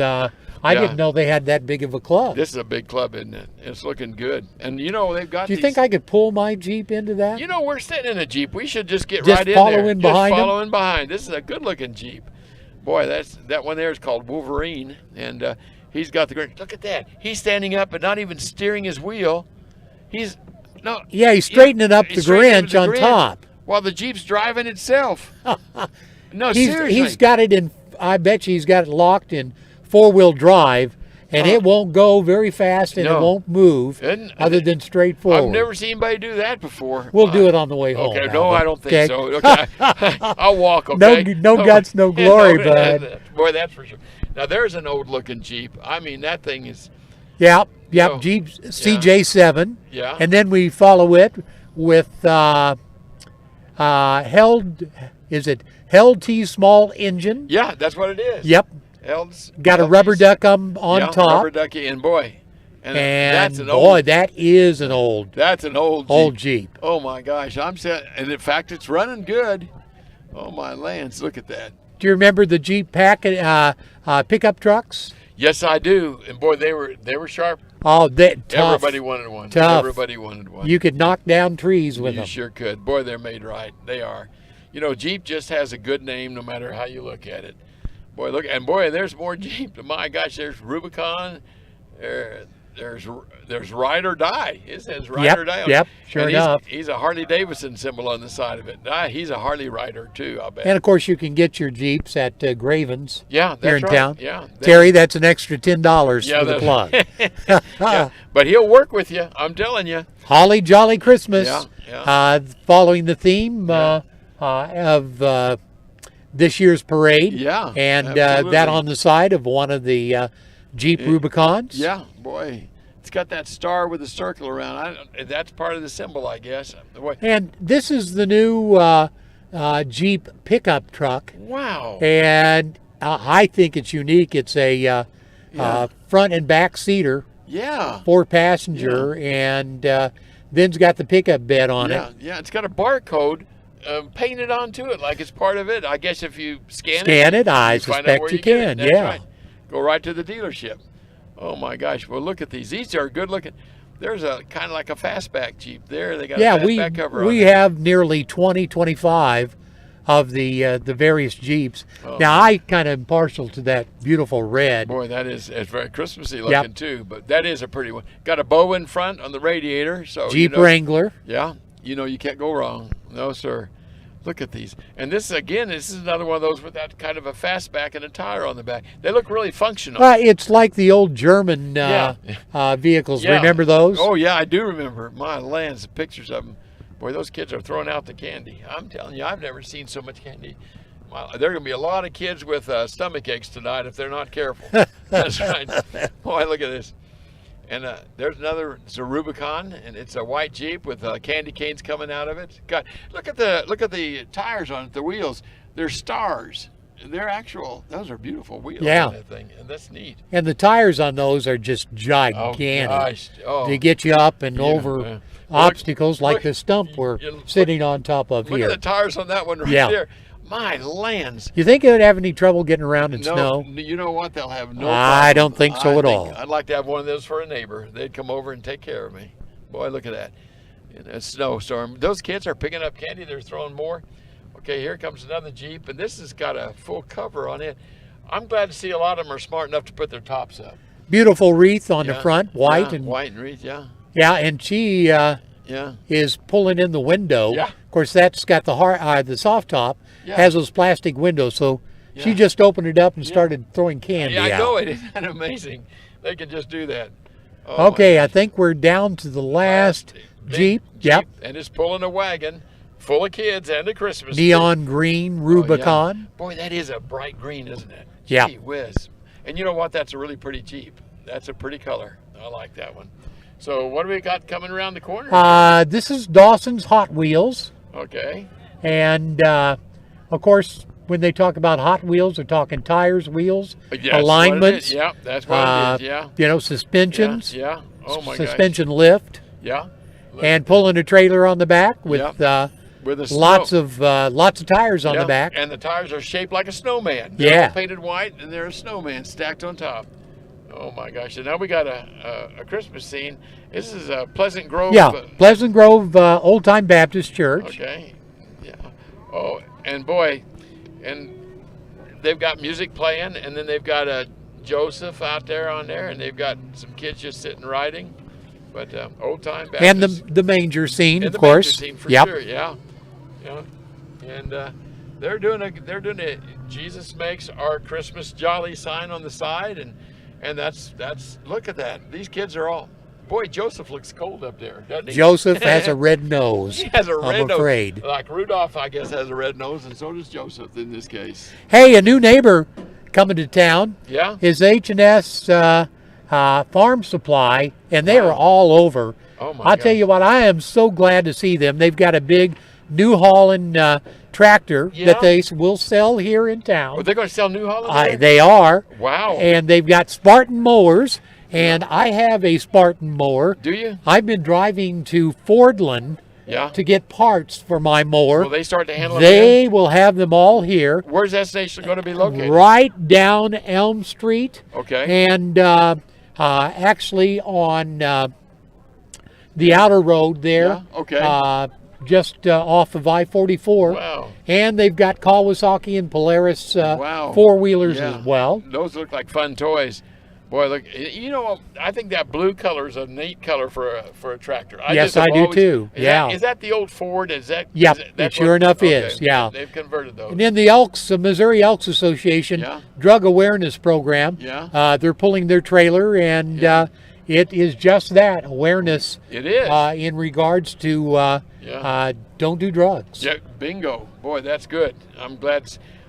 I Yeah. didn't know they had that big of a club. This is a big club, isn't it? It's looking good. And you know, they've got. Do you these, think I could pull my Jeep into that? You know, we're sitting in a Jeep. We should just get Just right in follow there. in behind 'em? Just following behind. This is a good-looking Jeep. Boy, that one there is called Wolverine, and he's got the great. Look at that. He's standing up and not even steering his wheel. He's straightening up the he's straightening Grinch on top. while the Jeep's driving itself. No, He's seriously. got it in. I bet you he's got it locked in 4-wheel drive, and it won't go very fast, and it No. won't move And- other than straight forward. I've never seen anybody do that before. We'll do it on the way home. Okay, no, Albert. I don't think so. Okay, I'll walk. Okay, No guts, no glory, bud. Boy, that's for sure. Now there's an old-looking Jeep. I mean, that thing is. Yep. So, Jeep CJ7. Yeah. And then we follow it with Held T small engine. Yeah, that's what it is. Yep. Elds, Got a rubber duck on yeah, top. Rubber ducky, and boy, And that's an boy, that is an old Jeep. Oh my gosh, I'm set, and in fact, it's running good. Oh my lands, look at that. Do you remember the Jeep pickup trucks? Yes, I do. And boy, they were sharp. Oh, tough. Everybody wanted one. Tough. Everybody wanted one. You could knock down trees with them. You sure could. Boy, they're made right. They are. You know, Jeep just has a good name no matter how you look at it. Boy, look, and boy, there's more Jeep. My gosh, there's Rubicon. There's Ride or Die. It says Ride or Die. Yep, sure enough. He's a Harley Davidson symbol on the side of it. He's a Harley rider too, I bet. And of course, you can get your Jeeps at Graven's here in town. Yeah, Terry, that's an extra $10 for the plug. Yeah, but he'll work with you. I'm telling you. Holly Jolly Christmas. Yeah. Following the theme of this year's parade. Yeah, and absolutely. that on the side of one of the Jeep Rubicons. Yeah, boy. It's got that star with a circle around. That's part of the symbol, I guess. Boy. And this is the new Jeep pickup truck. Wow. And I think it's unique. It's a front and back seater. Yeah. 4-passenger, and then's got the pickup bed on it. Yeah, it's got a barcode painted onto it like it's part of it. I guess if you scan it, I suspect you can. That's yeah. Right. Go right to the dealership. Oh my gosh! Well, look at these. These are good looking. There's a kind of like a fastback Jeep there. They got a fastback cover on it. We have nearly 25 of the various Jeeps. Now I kind of am partial to that beautiful red. Boy, it's very Christmassy looking too. But that is a pretty one. Got a bow in front on the radiator, so Jeep Wrangler. Yeah, you can't go wrong. No, sir. Look at these. And this is another one of those with that kind of a fastback and a tire on the back. They look really functional. It's like the old German vehicles. Yeah. Remember those? Oh, yeah, I do remember. My lands, the pictures of them. Boy, those kids are throwing out the candy. I'm telling you, I've never seen so much candy. There are going to be a lot of kids with stomach aches tonight if they're not careful. That's right. Boy, look at this. And there's another. It's a Rubicon, and it's a white Jeep with candy canes coming out of it. God, look at the tires on it. The wheels, they're stars. They're actual. Those are beautiful wheels. On that thing, and that's neat. And the tires on those are just gigantic. Oh gosh! They get you up and over obstacles like the stump we're sitting on top of here. Look at the tires on that one right there. My lands. You think they'd have any trouble getting around in snow? You know what? They'll have no problem. I don't think so at all. I'd like to have one of those for a neighbor. They'd come over and take care of me. Boy, look at that. In a snowstorm. Those kids are picking up candy. They're throwing more. Okay, here comes another Jeep, and this has got a full cover on it. I'm glad to see a lot of them are smart enough to put their tops up. Beautiful wreath on the front, white and wreath, Yeah, and she is pulling in the window. Yeah. Of course, that's got the soft top, has those plastic windows, so she just opened it up and started throwing candy out. Yeah, I know it. Isn't that amazing? They can just do that. Okay, I think we're down to the last Jeep. Yep. And it's pulling a wagon full of kids and a Christmas tree. Neon green Rubicon. Boy, that is a bright green, isn't it? Yeah. Gee whiz. And you know what? That's a really pretty Jeep. That's a pretty color. I like that one. So what do we got coming around the corner? This is Dawson's Hot Wheels. Okay. And, of course, when they talk about Hot Wheels, they're talking tires, wheels, alignments. Yeah, that's what it is, yeah. Suspensions. Yeah. Oh, my gosh. Suspension lift. Yeah. And pulling a trailer on the back with lots of tires on the back. And the tires are shaped like a snowman. They're all painted white, and they're a snowman stacked on top. Oh my gosh! And now we got a Christmas scene. This is Pleasant Grove. Yeah, Pleasant Grove Old Time Baptist Church. Okay. Yeah. Oh, and boy, and they've got music playing, and then they've got Joseph out there on there, and they've got some kids just sitting riding. But Old Time Baptist. And the manger scene, and of course. Manger scene for sure. Yeah. And they're doing a Jesus Makes Our Christmas Jolly sign on the side, and that's look at that. These kids are all, boy, Joseph looks cold up there, doesn't he? Joseph has a red nose. He has a red nose. I'm afraid. Like Rudolph, I guess, has a red nose, and so does Joseph in this case. Hey, a new neighbor coming to town. Yeah. Is H&S Farm Supply, and they are all over. Oh my I'll tell you what, I am so glad to see them. They've got a big New Holland tractor that they will sell here in town. Well, they're going to sell New Holland? They are. Wow. And they've got Spartan mowers. And I have a Spartan mower. Do you? I've been driving to Fordland Yeah. to get parts for my mower. Will they start to handle them? They will have them all here. Where's that station going to be located? Right down Elm Street. Okay. And actually on the outer road there. Yeah, okay. Just off of I-44. Wow. And they've got Kawasaki and Polaris Wow. four-wheelers Yeah. as well. Those look like fun toys. Boy, look, you know, I think that blue color is a neat color for a tractor. Yes, just have I do always- too. Is Yeah. is that the old Ford? Yep, that's it sure enough is, yeah. They've converted those. And then the Elks, the Missouri Elks Association Yeah. Drug Awareness Program. Yeah. They're pulling their trailer, and it is just that, awareness It is. in regards to don't do drugs. Yeah, bingo. Boy, that's good. I'm glad.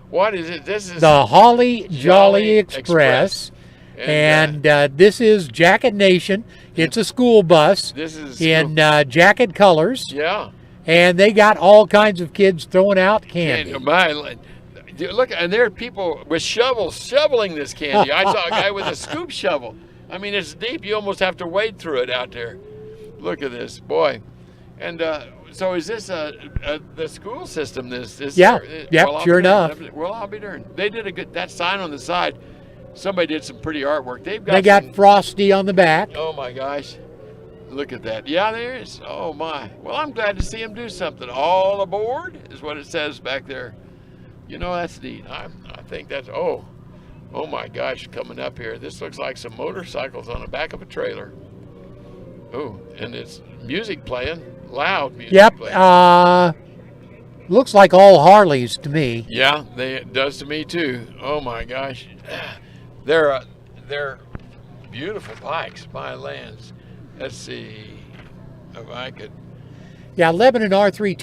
What is it? This is The Holly Jolly Jolly Express. Express. And this is Jacket Nation. It's a school bus this is in jacket colors. yeah. And they got all kinds of kids throwing out candy. And look, and there are people with shovels shoveling this candy. I saw a guy with a scoop shovel. I mean, it's deep. You almost have to wade through it out there. Look at this, boy. And so is this the school system? This Yeah. Yep, I'll sure be darned. enough. Well, I'll be darned. They did that sign on the side. Somebody did some pretty artwork. They Got Frosty on the back. Oh my gosh. Look at that. Yeah, there is. Oh my. Well, I'm glad to see him do something. All aboard is what it says back there. You know, that's neat. I think that's, oh my gosh, coming up here. This looks like some motorcycles on the back of a trailer. Oh, and it's music playing, loud music Yep. playing. Looks like all Harleys to me. Yeah, it does to me too. Oh my gosh. They're beautiful bikes, my lands. Let's see if I could. Yeah, Lebanon R3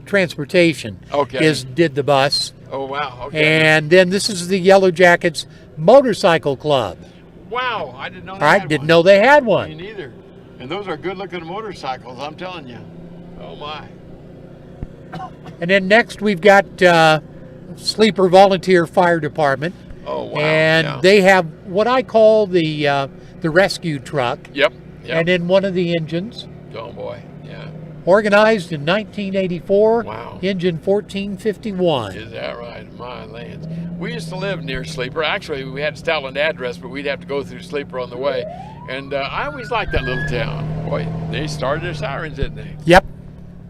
Transportation Okay. did the bus. Oh wow. Okay. And then this is the Yellow Jackets Motorcycle Club. Wow, I didn't know. I didn't know they had Me one. neither. And those are good-looking motorcycles. I'm telling you. Oh my. And then next we've got Sleeper Volunteer Fire Department. Oh wow. And yeah. they have what I call the rescue truck. Yep. Yep. And then one of the engines. Oh boy. Yeah. Organized in 1984. Wow. Engine 1451. Is that right? My lands. We used to live near Sleeper. Actually, we had a Stoutland address, but we'd have to go through Sleeper on the way. And I always liked that little town. Boy, they started their sirens, didn't they? Yep.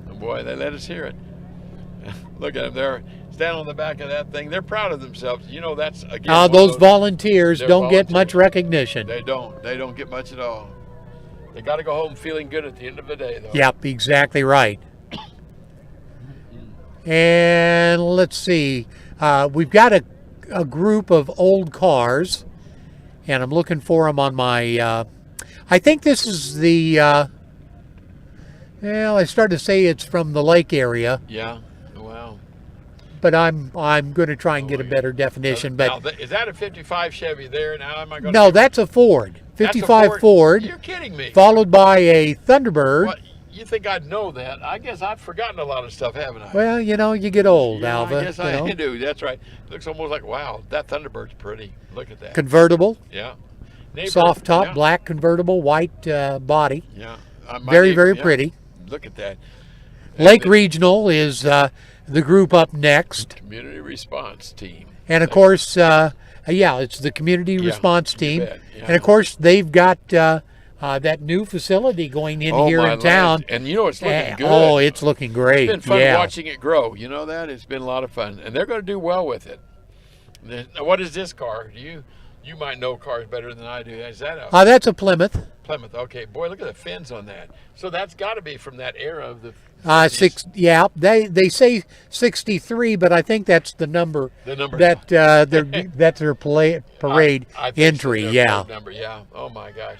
And boy, they let us hear it. Look at them. They're standing on the back of that thing. They're proud of themselves. You know, that's again. one of Those volunteers they're don't get much volunteers. recognition. They don't. They don't get much at all. They got to go home feeling good at the end of the day, though. Yep, exactly right. And let's see. We've got a group of old cars, and I'm looking for them on my. I think this is the. Well, I started to say it's from the lake area, Yeah. Wow. but I'm going to try and get a better definition. Now, But is that a 55 Chevy there? Now am I going? no, that's a Ford, That's a 55 Ford, You're kidding me. followed by a Thunderbird. What? You think I'd know that? I guess I've forgotten a lot of stuff, haven't I? Well, you get old, Yeah, Alva. I guess you I know. do. That's right. Looks almost like, wow, that Thunderbird's pretty. Look at that. Convertible, Yeah. Neighbor, soft top, yeah, black convertible, white body. Yeah. Very, very pretty. Look at that. Lake And Regional is the group up next. the Community response team. And of course, it's the community response you team. bet, yeah. And of course, they've got that new facility going in here my in town. lands. And you know, it's looking good. Oh, it's looking great. It's been fun yeah. watching it grow. You know that? It's been a lot of fun. And they're going to do well with it. Now, what is this car? You might know cars better than I do. Is that a That's a Plymouth. Plymouth? Okay. Boy, look at the fins on that. So that's got to be from that era of the 6. Yeah, they say 63, but I think that's the number. The number. That that's their parade I think entry. so. Yeah. Number. Yeah. Oh my gosh.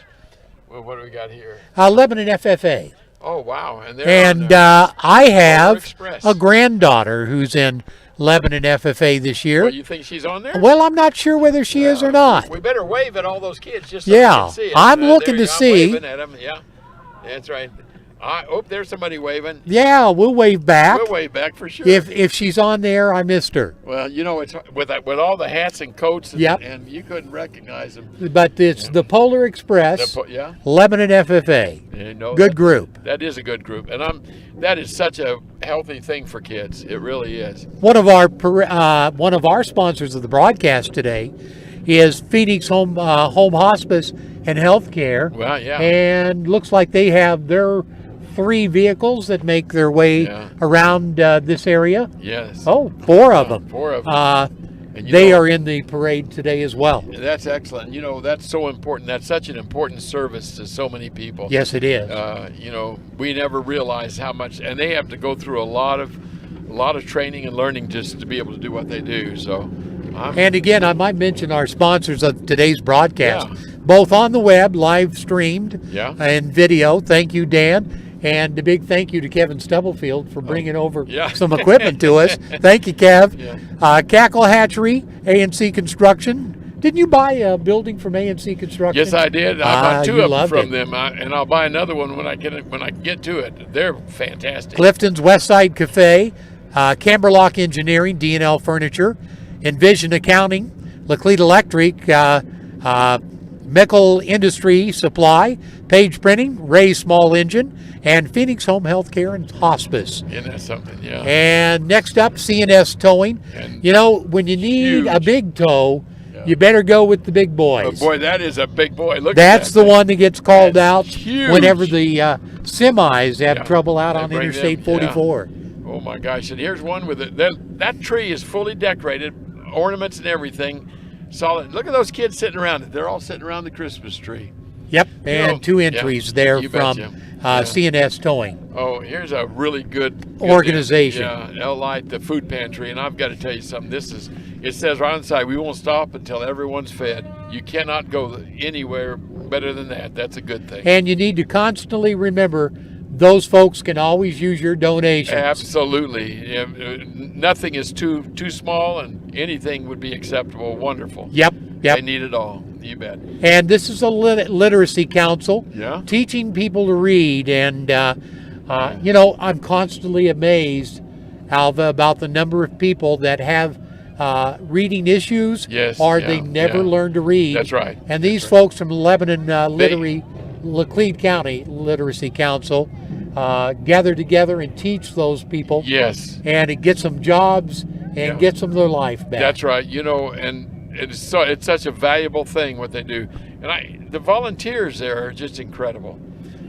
Well, what do we got here? Lebanon FFA. Oh wow. And they're And on, I have Express. a granddaughter who's in Lebanon FFA this year. well, you think she's on there? Well, I'm not sure whether she is or not. We better wave at all those kids just so Yeah, they can see it. I'm looking there to you go. see. I'm waving at them. Yeah, that's right. There's somebody waving. Yeah, we'll wave back. We'll wave back for sure. If she's on there, I missed her. Well, you know, it's with all the hats and coats, and, Yep. and you couldn't recognize them. But it's the Polar Express, Yeah. Lebanon FFA. You know, Good group. That is a good group, and that is such a healthy thing for kids. It really is. One of our sponsors of the broadcast today is Phoenix Home Hospice and Healthcare. Well, yeah. And looks like they have their 3 vehicles that make their way around this area. Yes. Oh, 4 of them. 4 of them. And they are in the parade today as well. That's excellent. You know, that's so important. That's such an important service to so many people. Yes, it is. You know, we never realize how much, and they have to go through a lot of training and learning just to be able to do what they do. So, and again, I might mention our sponsors of today's broadcast, Yeah. both on the web, live streamed, Yeah. and video. Thank you, Dan. And a big thank you to Kevin Stubblefield for bringing over some equipment to us. Thank you, Kev. Yeah. Cackle Hatchery, A&C Construction. Didn't you buy a building from A&C Construction? Yes, I did. I bought 2 of them from it. them, and I'll buy another one when I get to it. They're fantastic. Clifton's Westside Cafe, Camberlock Engineering, D&L Furniture, Envision Accounting, Laclede Electric, Mickle Industry Supply, Page Printing, Ray Small Engine, and Phoenix Home Healthcare and Hospice. Isn't that something? Yeah. And next up, CNS Towing. And you know, when you need a big tow, you better go with the big boys. But boy, that is a big boy. Look That's at that the one that gets called out huge. whenever the semis have trouble out They on bring Interstate them, 44. Oh my gosh! And here's one with it. That tree is fully decorated, ornaments and everything. Solid. Look at those kids sitting around it. They're all sitting around the Christmas tree. Yep, and 2 entries there you from betcha. CNS Towing. Oh, here's a really good organization. L-Light, the food pantry, and I've got to tell you something. It says right on the side, we won't stop until everyone's fed. You cannot go anywhere better than that. That's a good thing. And you need to constantly remember those folks can always use your donations. Absolutely. Yeah, nothing is too small, and anything would be acceptable. Wonderful. Yep. They need it all. You bet. And this is a literacy council, teaching people to read. And, you know, I'm constantly amazed, Alva, about the number of people that have reading issues or they never learn to read. That's right. And these folks from Lebanon Laclede County Literacy Council gather together and teach those people. Yes. And it gets them jobs and gets them their life back. That's right. You know, and it's such a valuable thing what they do. And the volunteers there are just incredible.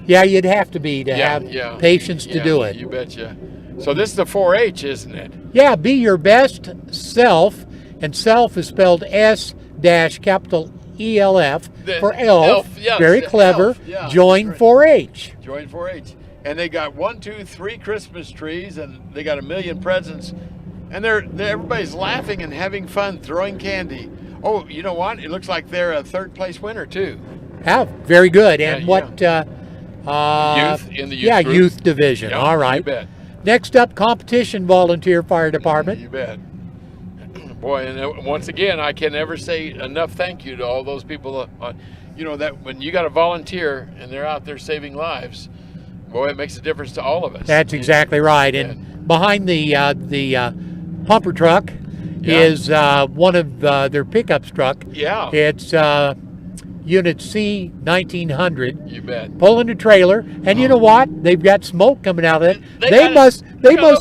Yeah, you'd have to be to have patience to do it. You betcha. So this is the 4-H, isn't it? Yeah, be your best self, and self is spelled S-capital ELF for elf. Very clever. Elf. Join 4-H. Join 4-H. And they got 1, 2, 3 Christmas trees, and they got 1 million presents, and everybody's laughing and having fun, throwing candy. Oh, you know what? It looks like they're a 3rd place winner too. Yeah, very good. And what? Youth in the youth group. Youth division. Yeah, all right. You bet. Next up, competition volunteer fire department. You bet. Boy, and once again, I can never say enough thank you to all those people. You know, that when you got a volunteer and they're out there saving lives, boy, it makes a difference to all of us. That's exactly right. And behind the pumper truck is one of their pickups truck. Yeah. It's Unit C 1900. You bet. Pulling a trailer, and you know what? They've got smoke coming out of it. They must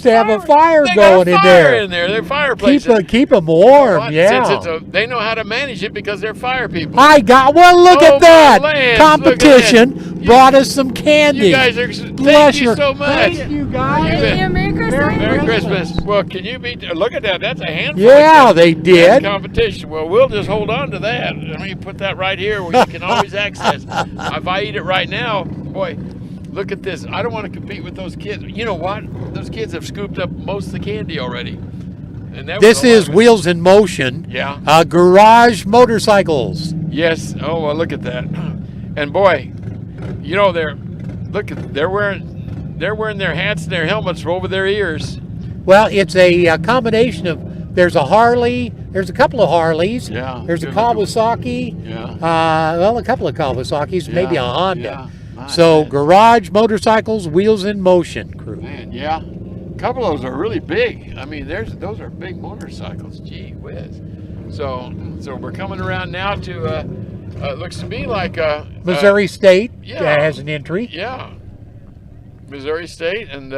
have a fire going in there. They're fireplace. Keep them warm. They know how to manage it because they're fire people. Look at that competition brought us some candy. You guys are. Bless thank you so much. Thank you guys. Merry Christmas. Merry Christmas. Well, can you beat? Look at that. That's a handful. Yeah, they did. Competition. Well, we'll just hold on to that. Let me put that right here where you can always access. If I eat it right now, boy, look at this. I don't want to compete with those kids. You know what? Those kids have scooped up most of the candy already. And this is Wheels in Motion. Yeah. Garage motorcycles. Yes. Oh, well, look at that. And boy, you know they're wearing their hats and their helmets over their ears. Well, it's a combination of. There's a Harley. There's a couple of Harleys. Yeah. There's a Kawasaki. Yeah. A couple of Kawasaki's, maybe a Honda. Yeah. So man. Garage Motorcycles, Wheels in Motion crew. Man, yeah. A couple of those are really big. I mean, those are big motorcycles. Gee whiz. So we're coming around now to looks to me like Missouri State yeah. has an entry. Yeah, Missouri State, and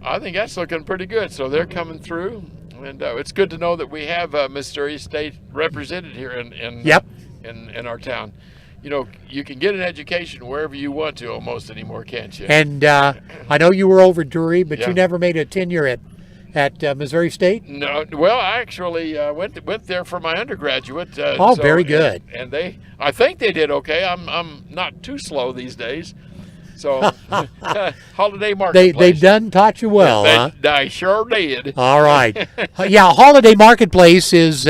I think that's looking pretty good. So they're coming through, and it's good to know that we have Missouri State represented here in Yep. in our town. You know, you can get an education wherever you want to almost anymore, can't you? And I know you were over Drury, but Yeah. you never made a tenure at Missouri State. No, well, I actually went there for my undergraduate. Oh, very good. And I think they did okay. I'm not too slow these days. So, Holiday Marketplace. They done taught you well, huh? They sure did. All right. Yeah, Holiday Marketplace is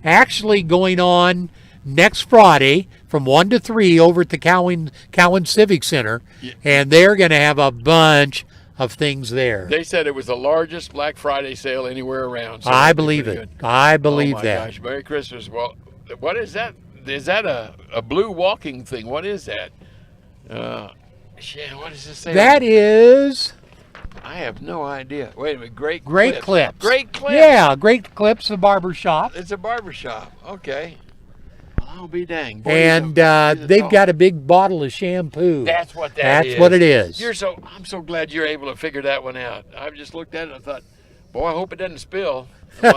actually going on next Friday from 1 to 3 over at the Cowan Civic Center, Yeah. and they're going to have a bunch of things there. They said it was the largest Black Friday sale anywhere around. So I that'd be believe pretty it. good. I believe oh my that. Gosh, Merry Christmas. Well, what is that? Is that a blue walking thing? What is that? Shit, what does this say? That is I have no idea. Wait a minute. Great Clips. Great Clips. Yeah, Great Clips, the barber shop. It's a barber shop. Okay. Well, I'll be dang. Boy, And they've got a big bottle of shampoo. That's what that is. That's what it is. I'm so glad you're able to figure that one out. I just looked at it and I thought, boy, I hope it doesn't spill. Be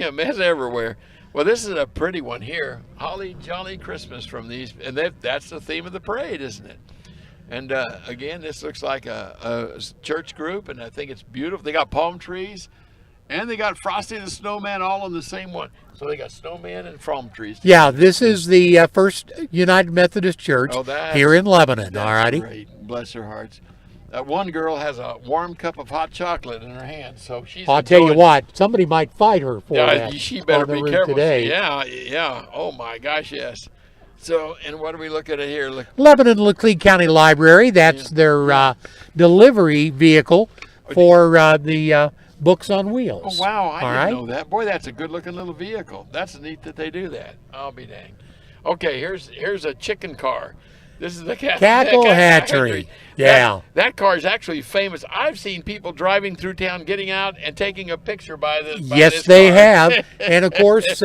a mess everywhere. Well, this is a pretty one here. Holly Jolly Christmas from these, and that's the theme of the parade, isn't it? And again, this looks like a church group, and I think it's beautiful. They got palm trees, and they got Frosty the Snowman all on the same one. So they got snowman and palm trees. Yeah, this is the First United Methodist Church Oh, here in Lebanon. That's All righty. great. Bless their hearts. One girl has a warm cup of hot chocolate in her hand, so she's. I'll tell you enjoying- what, somebody might fight her for that. She better on the be route careful. today. Yeah. Oh my gosh, yes. So, and what are we looking at here? Look, Lebanon Laclede County Library, that's their delivery vehicle for the books on wheels. oh wow, I All didn't right? know that. Boy, that's a good-looking little vehicle. That's neat that they do that. I'll be dang. Okay, here's a chicken car. This is the Cackle Hatchery. Yeah. That car is actually famous. I've seen people driving through town, getting out and taking a picture by this. Yes, they have. And of course,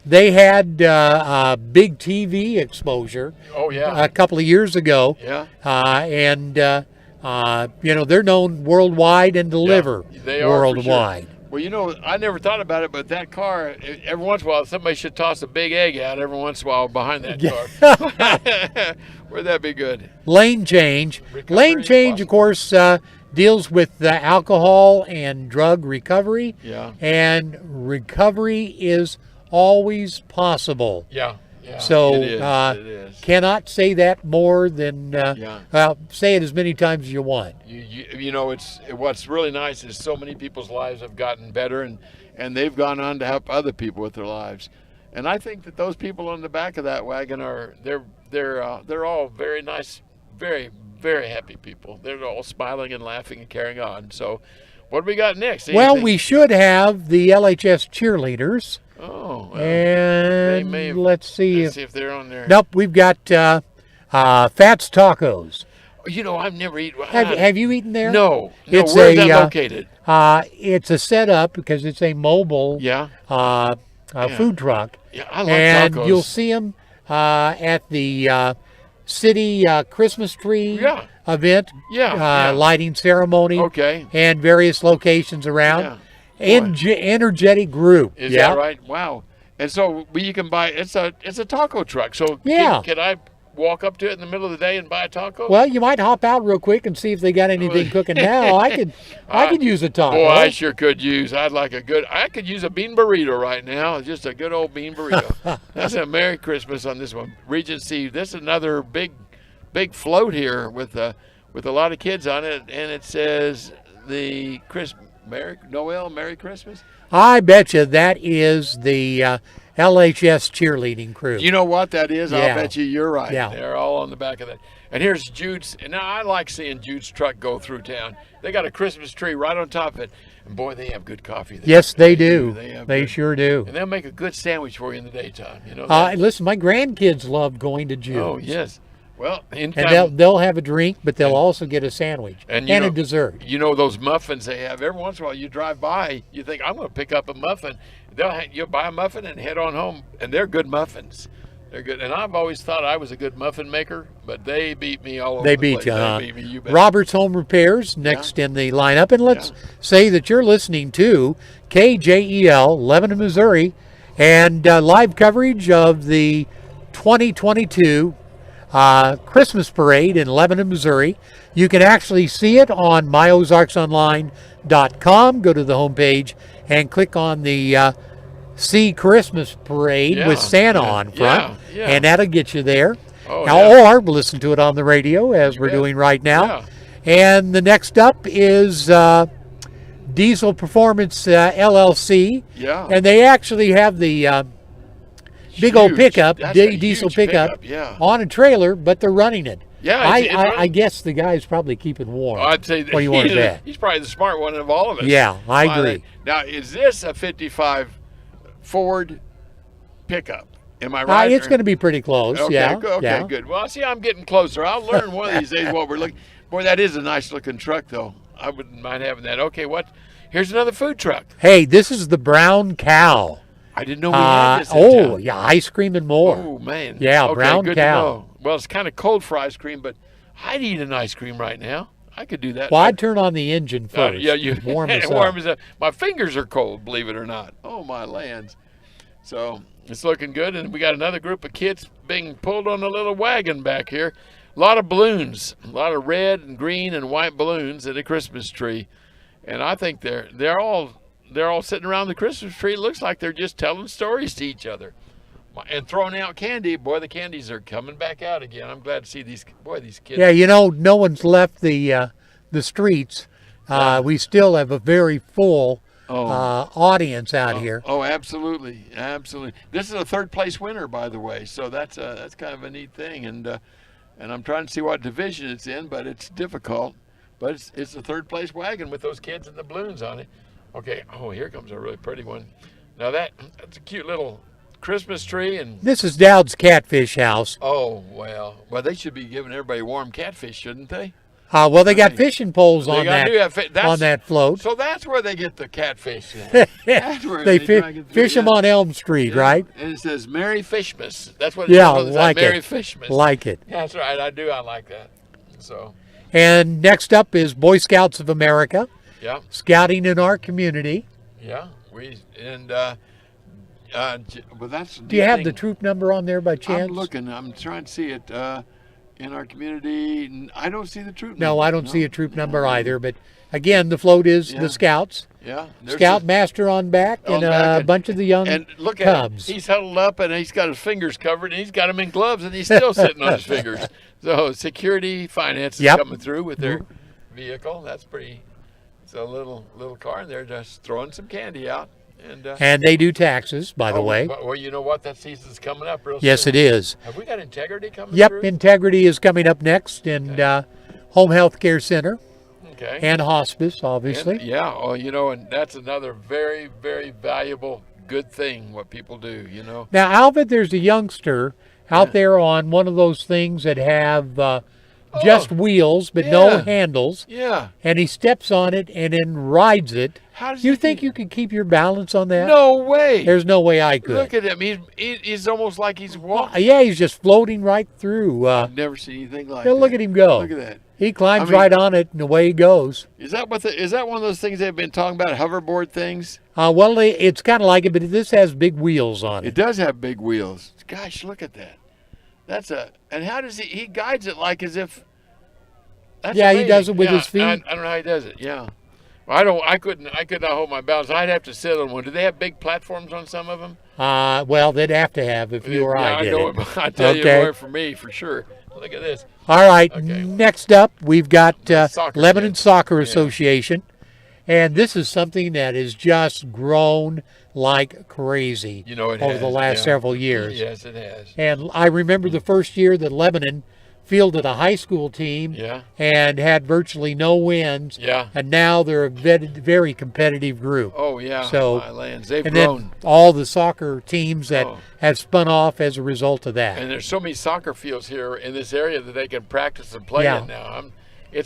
they had big TV exposure Oh yeah. a couple of years ago. Yeah. And they're known worldwide and deliver they are for sure. worldwide. Well, I never thought about it, but that car, every once in a while, somebody should toss a big egg out every once in a while behind that car. Would that be good? Lane Change. Recovery Lane is Change, of possible. course, deals with alcohol and drug recovery. Yeah. And recovery is always possible. Yeah. So it is. cannot say that more than Yeah. well, say it as many times as you want. It's what's really nice is so many people's lives have gotten better, and they've gone on to help other people with their lives. And I think that those people on the back of that wagon they're all very nice, very, very happy people. They're all smiling and laughing and carrying on. So, what do we got next? Well, Anything? we should have the LHS cheerleaders. Oh, well, And may have- let's see let's see if they're on there. Nope, we've got Fats Tacos. I've never eaten. Have you eaten there? No. It's Where's a, that located? It's a setup because it's a mobile Yeah. food truck. Yeah, I love And tacos. you'll see them at the city Christmas tree Yeah. event, Yeah. lighting ceremony, Okay. and various locations around. Yeah. Energetic group. Is yeah. that right? Wow. And so you can buy it's a taco truck. So Yeah. can I walk up to it in the middle of the day and buy a taco? Well, you might hop out real quick and see if they got anything cooking now. I could use a taco. Boy, I sure could use. I could use a bean burrito right now. Just a good old bean burrito. That's a Merry Christmas on this one. Regency. This is another big float here with a lot of kids on it, and it says the Merry Christmas. I bet you that is the LHS cheerleading crew. You know what that is? Yeah. I'll bet you're right. Yeah. They're all on the back of that. And here's Jude's. And now I like seeing Jude's truck go through town. They got a Christmas tree right on top of it. And boy, they have good coffee there. Yes, they do. have They good- sure do. And they'll make a good sandwich for you in the daytime. You know that? Listen, my grandkids love going to Jude's. Oh, yes. Well, in And town, they'll have a drink, but they'll also get a sandwich and a dessert. You know those muffins they have. Every once in a while, you drive by, you think I'm going to pick up a muffin. You'll buy a muffin and head on home, and they're good muffins. They're good. And I've always thought I was a good muffin maker, but they beat me all over. They the beat place. you, huh? They beat me, you bet. Robert's Home Repairs next in the lineup, and let's say that you're listening to KJEL, Lebanon, Missouri, and live coverage of the 2022 Christmas Parade in Lebanon, Missouri. You can actually see it on myozarksonline.com. Go to the homepage and click on the See Christmas Parade with Santa on front, and that'll get you there. Or listen to it on the radio as we're doing right now. And the next up is Diesel Performance LLC. And they actually have the big old pickup, diesel pickup, on a trailer, but they're running it. I guess the guy's probably keeping warm. I'd say what do you want to bet? He's probably the smart one of all of us. Yeah, I agree. Now, is this a 55 Ford pickup? Am I right? It's going to be pretty close. Okay, good. Well, see, I'm getting closer. I'll learn one of these days what we're looking. Boy, that is a nice looking truck, though. I wouldn't mind having that. Okay, here's another food truck. Hey, this is the Brown Cow. I didn't know we had this in town. Ice cream and more. Oh, man. Yeah, okay, Brown good Cow. To know. Well, it's kind of cold for ice cream, but I'd eat an ice cream right now. I could do that. Well, I'd turn on the engine first. Warm us up. My fingers are cold, believe it or not. Oh, my lands. So it's looking good, and we got another group of kids being pulled on a little wagon back here. A lot of balloons, a lot of red and green and white balloons at a Christmas tree, and I think they're all sitting around the Christmas tree. It looks like they're just telling stories to each other and throwing out candy. Boy, the candies are coming back out again. I'm glad to see these kids. Yeah, no one's left the streets. We still have a very full audience out here. Oh, absolutely. This is a third place winner, by the way, so that's kind of a neat thing, and I'm trying to see what division it's in, but it's difficult. But it's a third place wagon with those kids and the balloons on it. Okay. Oh, here comes a really pretty one. Now that's a cute little Christmas tree, and this is Dowd's Catfish House. Oh well, they should be giving everybody warm catfish, shouldn't they? Well, they got fishing poles on that float. So that's where they get the catfish. That's where they fish them on Elm Street, right? And it says Merry Fishmas. That's what it says. Like Merry it. Fishmas. Like it. Yeah, that's right. I do. I like that. So. And next up is Boy Scouts of America. Yeah. Scouting in our community. Yeah. Well, that's. Do you have the troop number on there by chance? I'm looking. I'm trying to see it. In our community, I don't see the troop number. No, I don't see a troop number either. But again, the float is the Scouts. Yeah. Scoutmaster on back and a bunch of the young cubs. He's huddled up and he's got his fingers covered and he's got them in gloves and he's still sitting on his fingers. So security finance is coming through with their vehicle. That's pretty. It's a little car and they're just throwing some candy out. And they do taxes, by the way. Well, you know what? That season's coming up real soon. Yes, it is. Have we got Integrity coming through? Yep, Integrity is coming up next, and Home Health Care Center. Okay. And hospice, obviously. And that's another very, very valuable, good thing, what people do, Now, Alvin, there's a youngster out there on one of those things that have just wheels but no handles. Yeah. And he steps on it and then rides it. How does you think you could keep your balance on that? No way. There's no way I could. Look at him. He's almost like he's walking. Yeah, he's just floating right through. I've never seen anything like that. Look at him go. Look at that. He climbs right on it, and away he goes. Is that one of those things they've been talking about, hoverboard things? Well, it's kind of like it, but this has big wheels on it. It does have big wheels. Gosh, look at that. And how does he guides it like as if. That's amazing. He does it with his feet. I don't know how he does it. Yeah. I could not hold my balance. I'd have to sit on one. Do they have big platforms on some of them? Well, they'd have to have if you or I did it. I tell you more for me, for sure. Look at this. All right. Okay. Next up, we've got Lebanon Soccer Association. And this is something that has just grown like crazy over the last several years. Yes, it has. And I remember the first year that Lebanon fielded a high school team Yeah. and had virtually no wins. Yeah. And now they're a very competitive group. Oh yeah. So, my lands, they've and grown. then all the soccer teams that Oh. have spun off as a result of that. And there's so many soccer fields here in this area that they can practice and play Yeah. in now.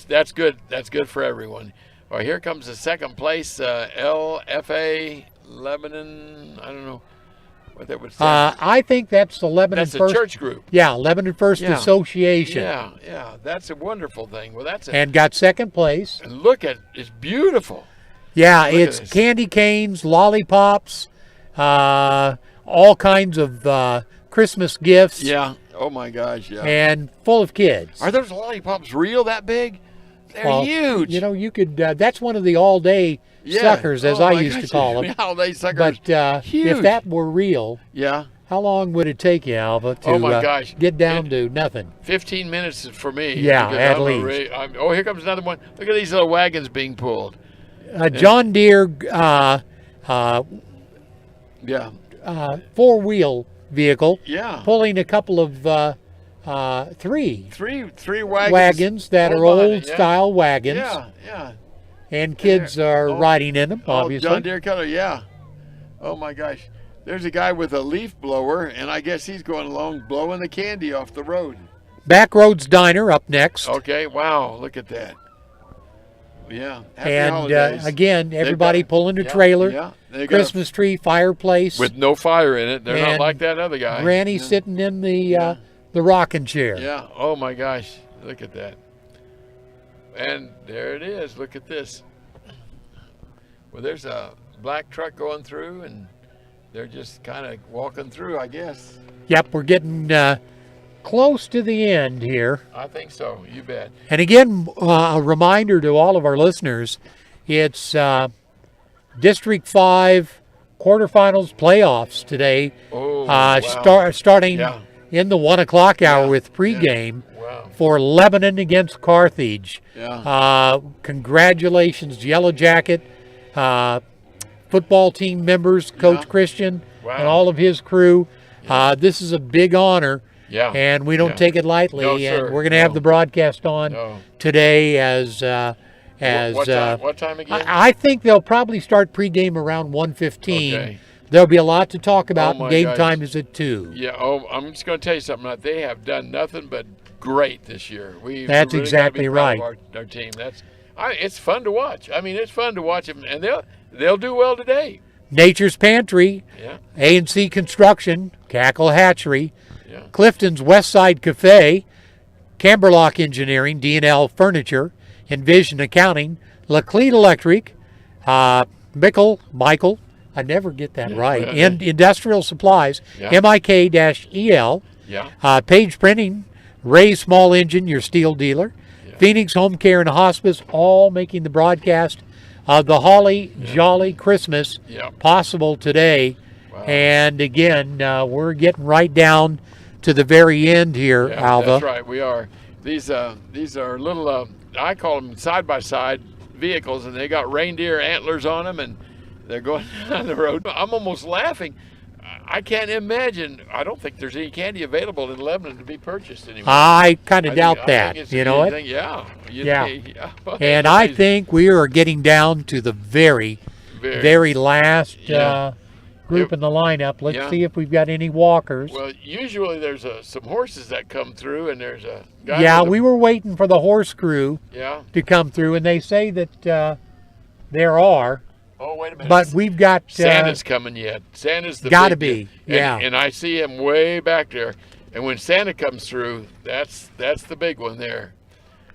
That's good. That's good for everyone. Well, here comes the second place, LFA Lebanon. I don't know what that would say. I think that's the Lebanon That's the First. church group. Yeah, Lebanon First Yeah. Association. Yeah. That's a wonderful thing. Well, that's it. And got second place. And look at it's beautiful. Yeah, Look at it's this. candy canes, lollipops, all kinds of Christmas gifts, Yeah. Oh my gosh. Yeah. and full of kids. Are those lollipops real that big? They're Well, huge. You know, you could. That's one of the all-day Yeah. suckers, as Oh, I my used to gosh. call them. All day suckers. But Huge. if that were real, Yeah. how long would it take you, Alva, to Oh, my gosh. get down to nothing? 15 minutes for me. Yeah, because at I'm a least. oh, here comes another one. Look at these little wagons being pulled. John Deere Yeah. four-wheel vehicle Yeah. pulling a couple of three Three wagons. wagons that are behind it, old-style wagons, Yeah. and kids are Oh. riding in them, Oh, obviously. John Deere cutter. Yeah. Oh my gosh. There's a guy with a leaf blower, and I guess he's going along blowing the candy off the road. Backroads Diner up next. Okay. Wow. Look at that. Yeah. Happy And holidays. again, They've everybody got- pulling a yeah, trailer, Yeah. They got Christmas tree, fireplace, with no fire in it. They're not and like that other guy. Granny Yeah. sitting in the rocking chair. Yeah. Oh my gosh. Look at that. And there it is. Look at this. Well, there's a black truck going through, and they're just kind of walking through, I guess. Yep, we're getting close to the end here. I think so. You bet. And again, a reminder to all of our listeners, it's District 5 quarterfinals playoffs today, Oh, wow. starting Yeah. in the 1 o'clock hour Yeah. with pregame Wow. for Lebanon against Carthage. Yeah. Congratulations, Yellow Jacket football team members, Coach Yeah. Christian Wow. and all of his crew. This is a big honor, Yeah. and we don't Yeah. take it lightly. No, and sir. we're going to have No. the broadcast on No. today as What time again? I think they'll probably start pregame around 1:15. Okay. There'll be a lot to talk about. Oh, my Game gosh. time is at 2. Yeah. Oh, I'm just going to tell you something. They have done nothing but great this year. We That's really exactly gotta be proud right. of our team. It's fun to watch. I mean, it's fun to watch them, and they'll do well today. Nature's Pantry, Yeah. A&C Construction, Cackle Hatchery, Yeah. Clifton's Westside Cafe, Camberlock Engineering, D&L Furniture, Envision Accounting, Laclede Electric, Michael, I never get that right, yeah. Industrial Supplies, Yeah. MIK-EL, Yeah. Page Printing, Ray Small Engine, your steel dealer, Phoenix Home Care and Hospice, all making the broadcast of the Holly Jolly Christmas Yeah. possible today. Wow. And again, we're getting right down to the very end here, Yeah, Alva. that's right. We are. These are little. I call them side by side vehicles, and they got reindeer antlers on them, and they're going down the road. I'm almost laughing. I can't imagine. I don't think there's any candy available in Lebanon to be purchased anymore. I kind I of think- doubt I that. think it's- You know it? think- Yeah. You'd Yeah. think, yeah. And I think we are getting down to the very last Yeah. group It- in the lineup. Let's yeah. see if we've got any walkers. Well, usually there's some horses that come through, and there's a guy. Yeah, with a- we were waiting for the horse crew Yeah. to come through, and they say that there are, Oh, wait a minute. but we've got Santa's coming yet. Santa's the Gotta big be, deal. yeah. And I see him way back there. And when Santa comes through, that's the big one there.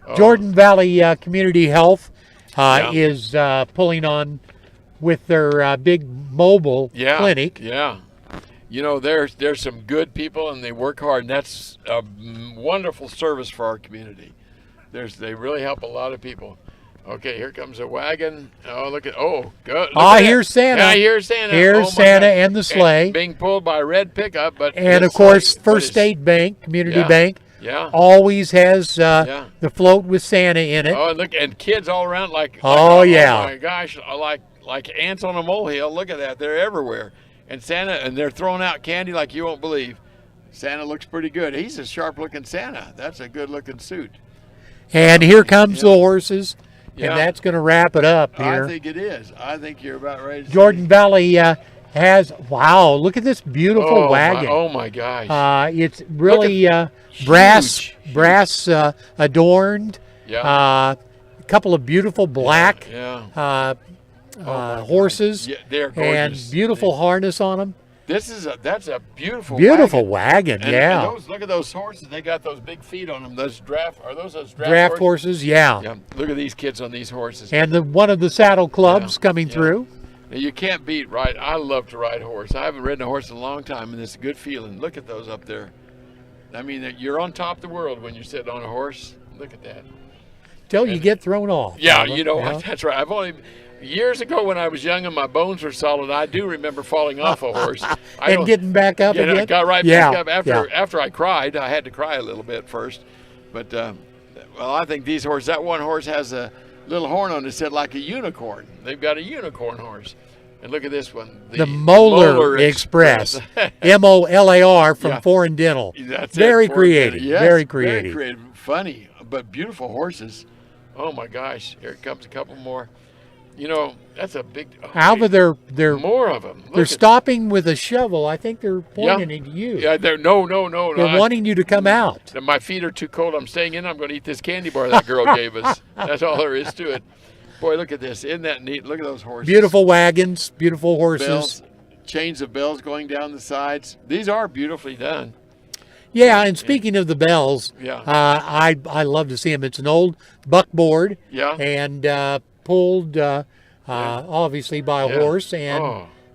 Oh, Jordan Valley Community Health Yeah. is pulling on with their big mobile yeah, clinic. Yeah. You know, there's some good people, and they work hard, and that's a wonderful service for our community. They really help a lot of people. Okay, here comes a wagon. Oh, look, good. Here's Santa. Yeah, here's Santa. Here's Oh, my Santa God. and the sleigh. Being pulled by a red pickup, but And of it's course, like- but First it's- State Bank, Community Yeah. Bank, Yeah. always has Yeah. the float with Santa in it. Oh, and look, and kids all around like Oh, yeah. Oh my gosh, like ants on a molehill. Look at that. They're everywhere. And Santa, and they're throwing out candy like you won't believe. Santa looks pretty good. He's a sharp-looking Santa. That's a good-looking suit. And here comes the horses, Yeah. and that's going to wrap it up here. I think it is. I think you're about ready to Jordan Valley has, wow, look at this beautiful wagon. Oh my gosh. It's really brass adorned. Yeah. A couple of beautiful black Yeah. horses Yeah, they're and gorgeous. beautiful harness on them. That's a beautiful wagon, And yeah. look at those horses. They got those big feet on them. Those draft Draft horses, yeah. Yeah. Look at these kids on these horses. And one of the saddle clubs Yeah, coming yeah. through. Now, you can't beat right. I love to ride a horse. I haven't ridden a horse in a long time, and it's a good feeling. Look at those up there. I mean, you're on top of the world when you're sitting on a horse. Look at that. Till you get thrown off. Yeah, Bubba. you know Yeah. what? That's right. Years ago when I was young and my bones were solid, I do remember falling off a horse. And getting back up again. I got right Yeah, back up yeah. after I cried. I had to cry a little bit first, but well, I think these horses. That one horse has a little horn on his head like a unicorn. They've got a unicorn horse, and look at this one, The Molar Express, MOLAR from Yeah. Foreign Dental. That's very it, creative. Yes, Very creative. funny, but beautiful horses. Oh my gosh! Here comes a couple more. You know, that's a big. Alva, they're more of them. they're stopping with a shovel. I think they're pointing at you. Yeah, no. They're wanting you to come out. My feet are too cold. I'm staying in. I'm going to eat this candy bar that girl gave us. That's all there is to it. Boy, look at this. Isn't that neat? Look at those horses. Beautiful wagons, beautiful horses. Bells, chains of bells going down the sides. These are beautifully done. Yeah, and speaking of the bells, Yeah. I love to see them. It's an old buckboard, Yeah. and pulled obviously by a Yeah. horse, and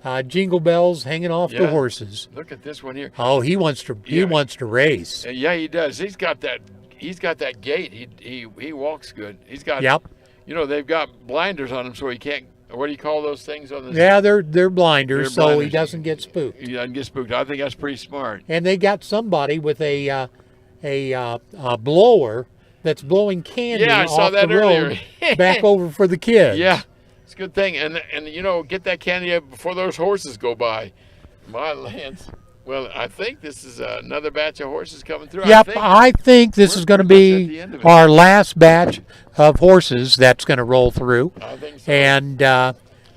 Oh. jingle bells hanging off the Yeah. horses. Look at this one here. Oh, he wants to race. Yeah, he does. He's got that gait. He walks good. He's got. Yep. You know, they've got blinders on him so he can't. What do you call those things on the? Yeah, they're blinders, They're so he blinders. doesn't get spooked. He doesn't get spooked. I think that's pretty smart. And they got somebody with a blower that's blowing candy Yeah, I saw off that the road earlier. back over for the kids. Yeah, it's a good thing. And you know, get that candy up before those horses go by. My lands. Well, I think this is another batch of horses coming through. Yep, I think this is going to pretty much at be the end of it. our last batch of horses that's going to roll through. I think so. And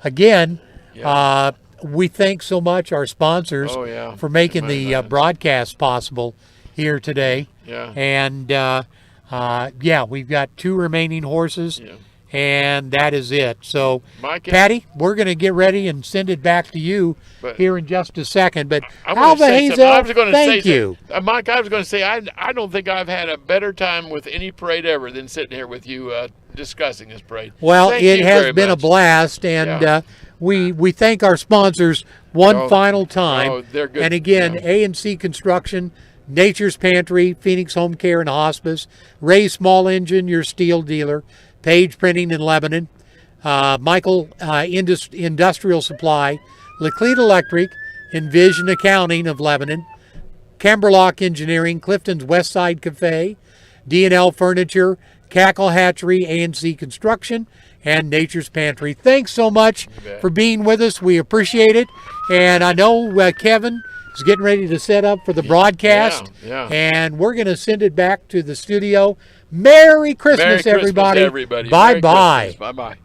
again, Yeah. we thank so much our sponsors Oh, yeah. for making the Amen. broadcast possible here today. Yeah. And yeah, we've got 2 remaining horses, Yeah. and that is it. So, Mike, Patty, we're going to get ready and send it back to you But- here in just a second. But I'm gonna Alva say something. Hazel, I was gonna thank say you. something. Mike, I was going to say I don't think I've had a better time with any parade ever than sitting here with you discussing this parade. Well, Thank it you has very been a much. blast, and Yeah. we thank our sponsors one Oh, final time. oh, they're good. And again, Yeah. A&C Construction, Nature's Pantry, Phoenix Home Care and Hospice, Ray Small Engine, your steel dealer, Page Printing in Lebanon, Michael Industrial Supply, Laclede Electric, Envision Accounting of Lebanon, Camberlock Engineering, Clifton's Westside Cafe, D&L Furniture, Cackle Hatchery, A&C Construction, and Nature's Pantry. Thanks so much bet. for being with us. We appreciate it. And I know Kevin is getting ready to set up for the broadcast. Yeah. And we're going to send it back to the studio. Merry Christmas, Merry Christmas, everybody. everybody. Bye-bye. Bye bye.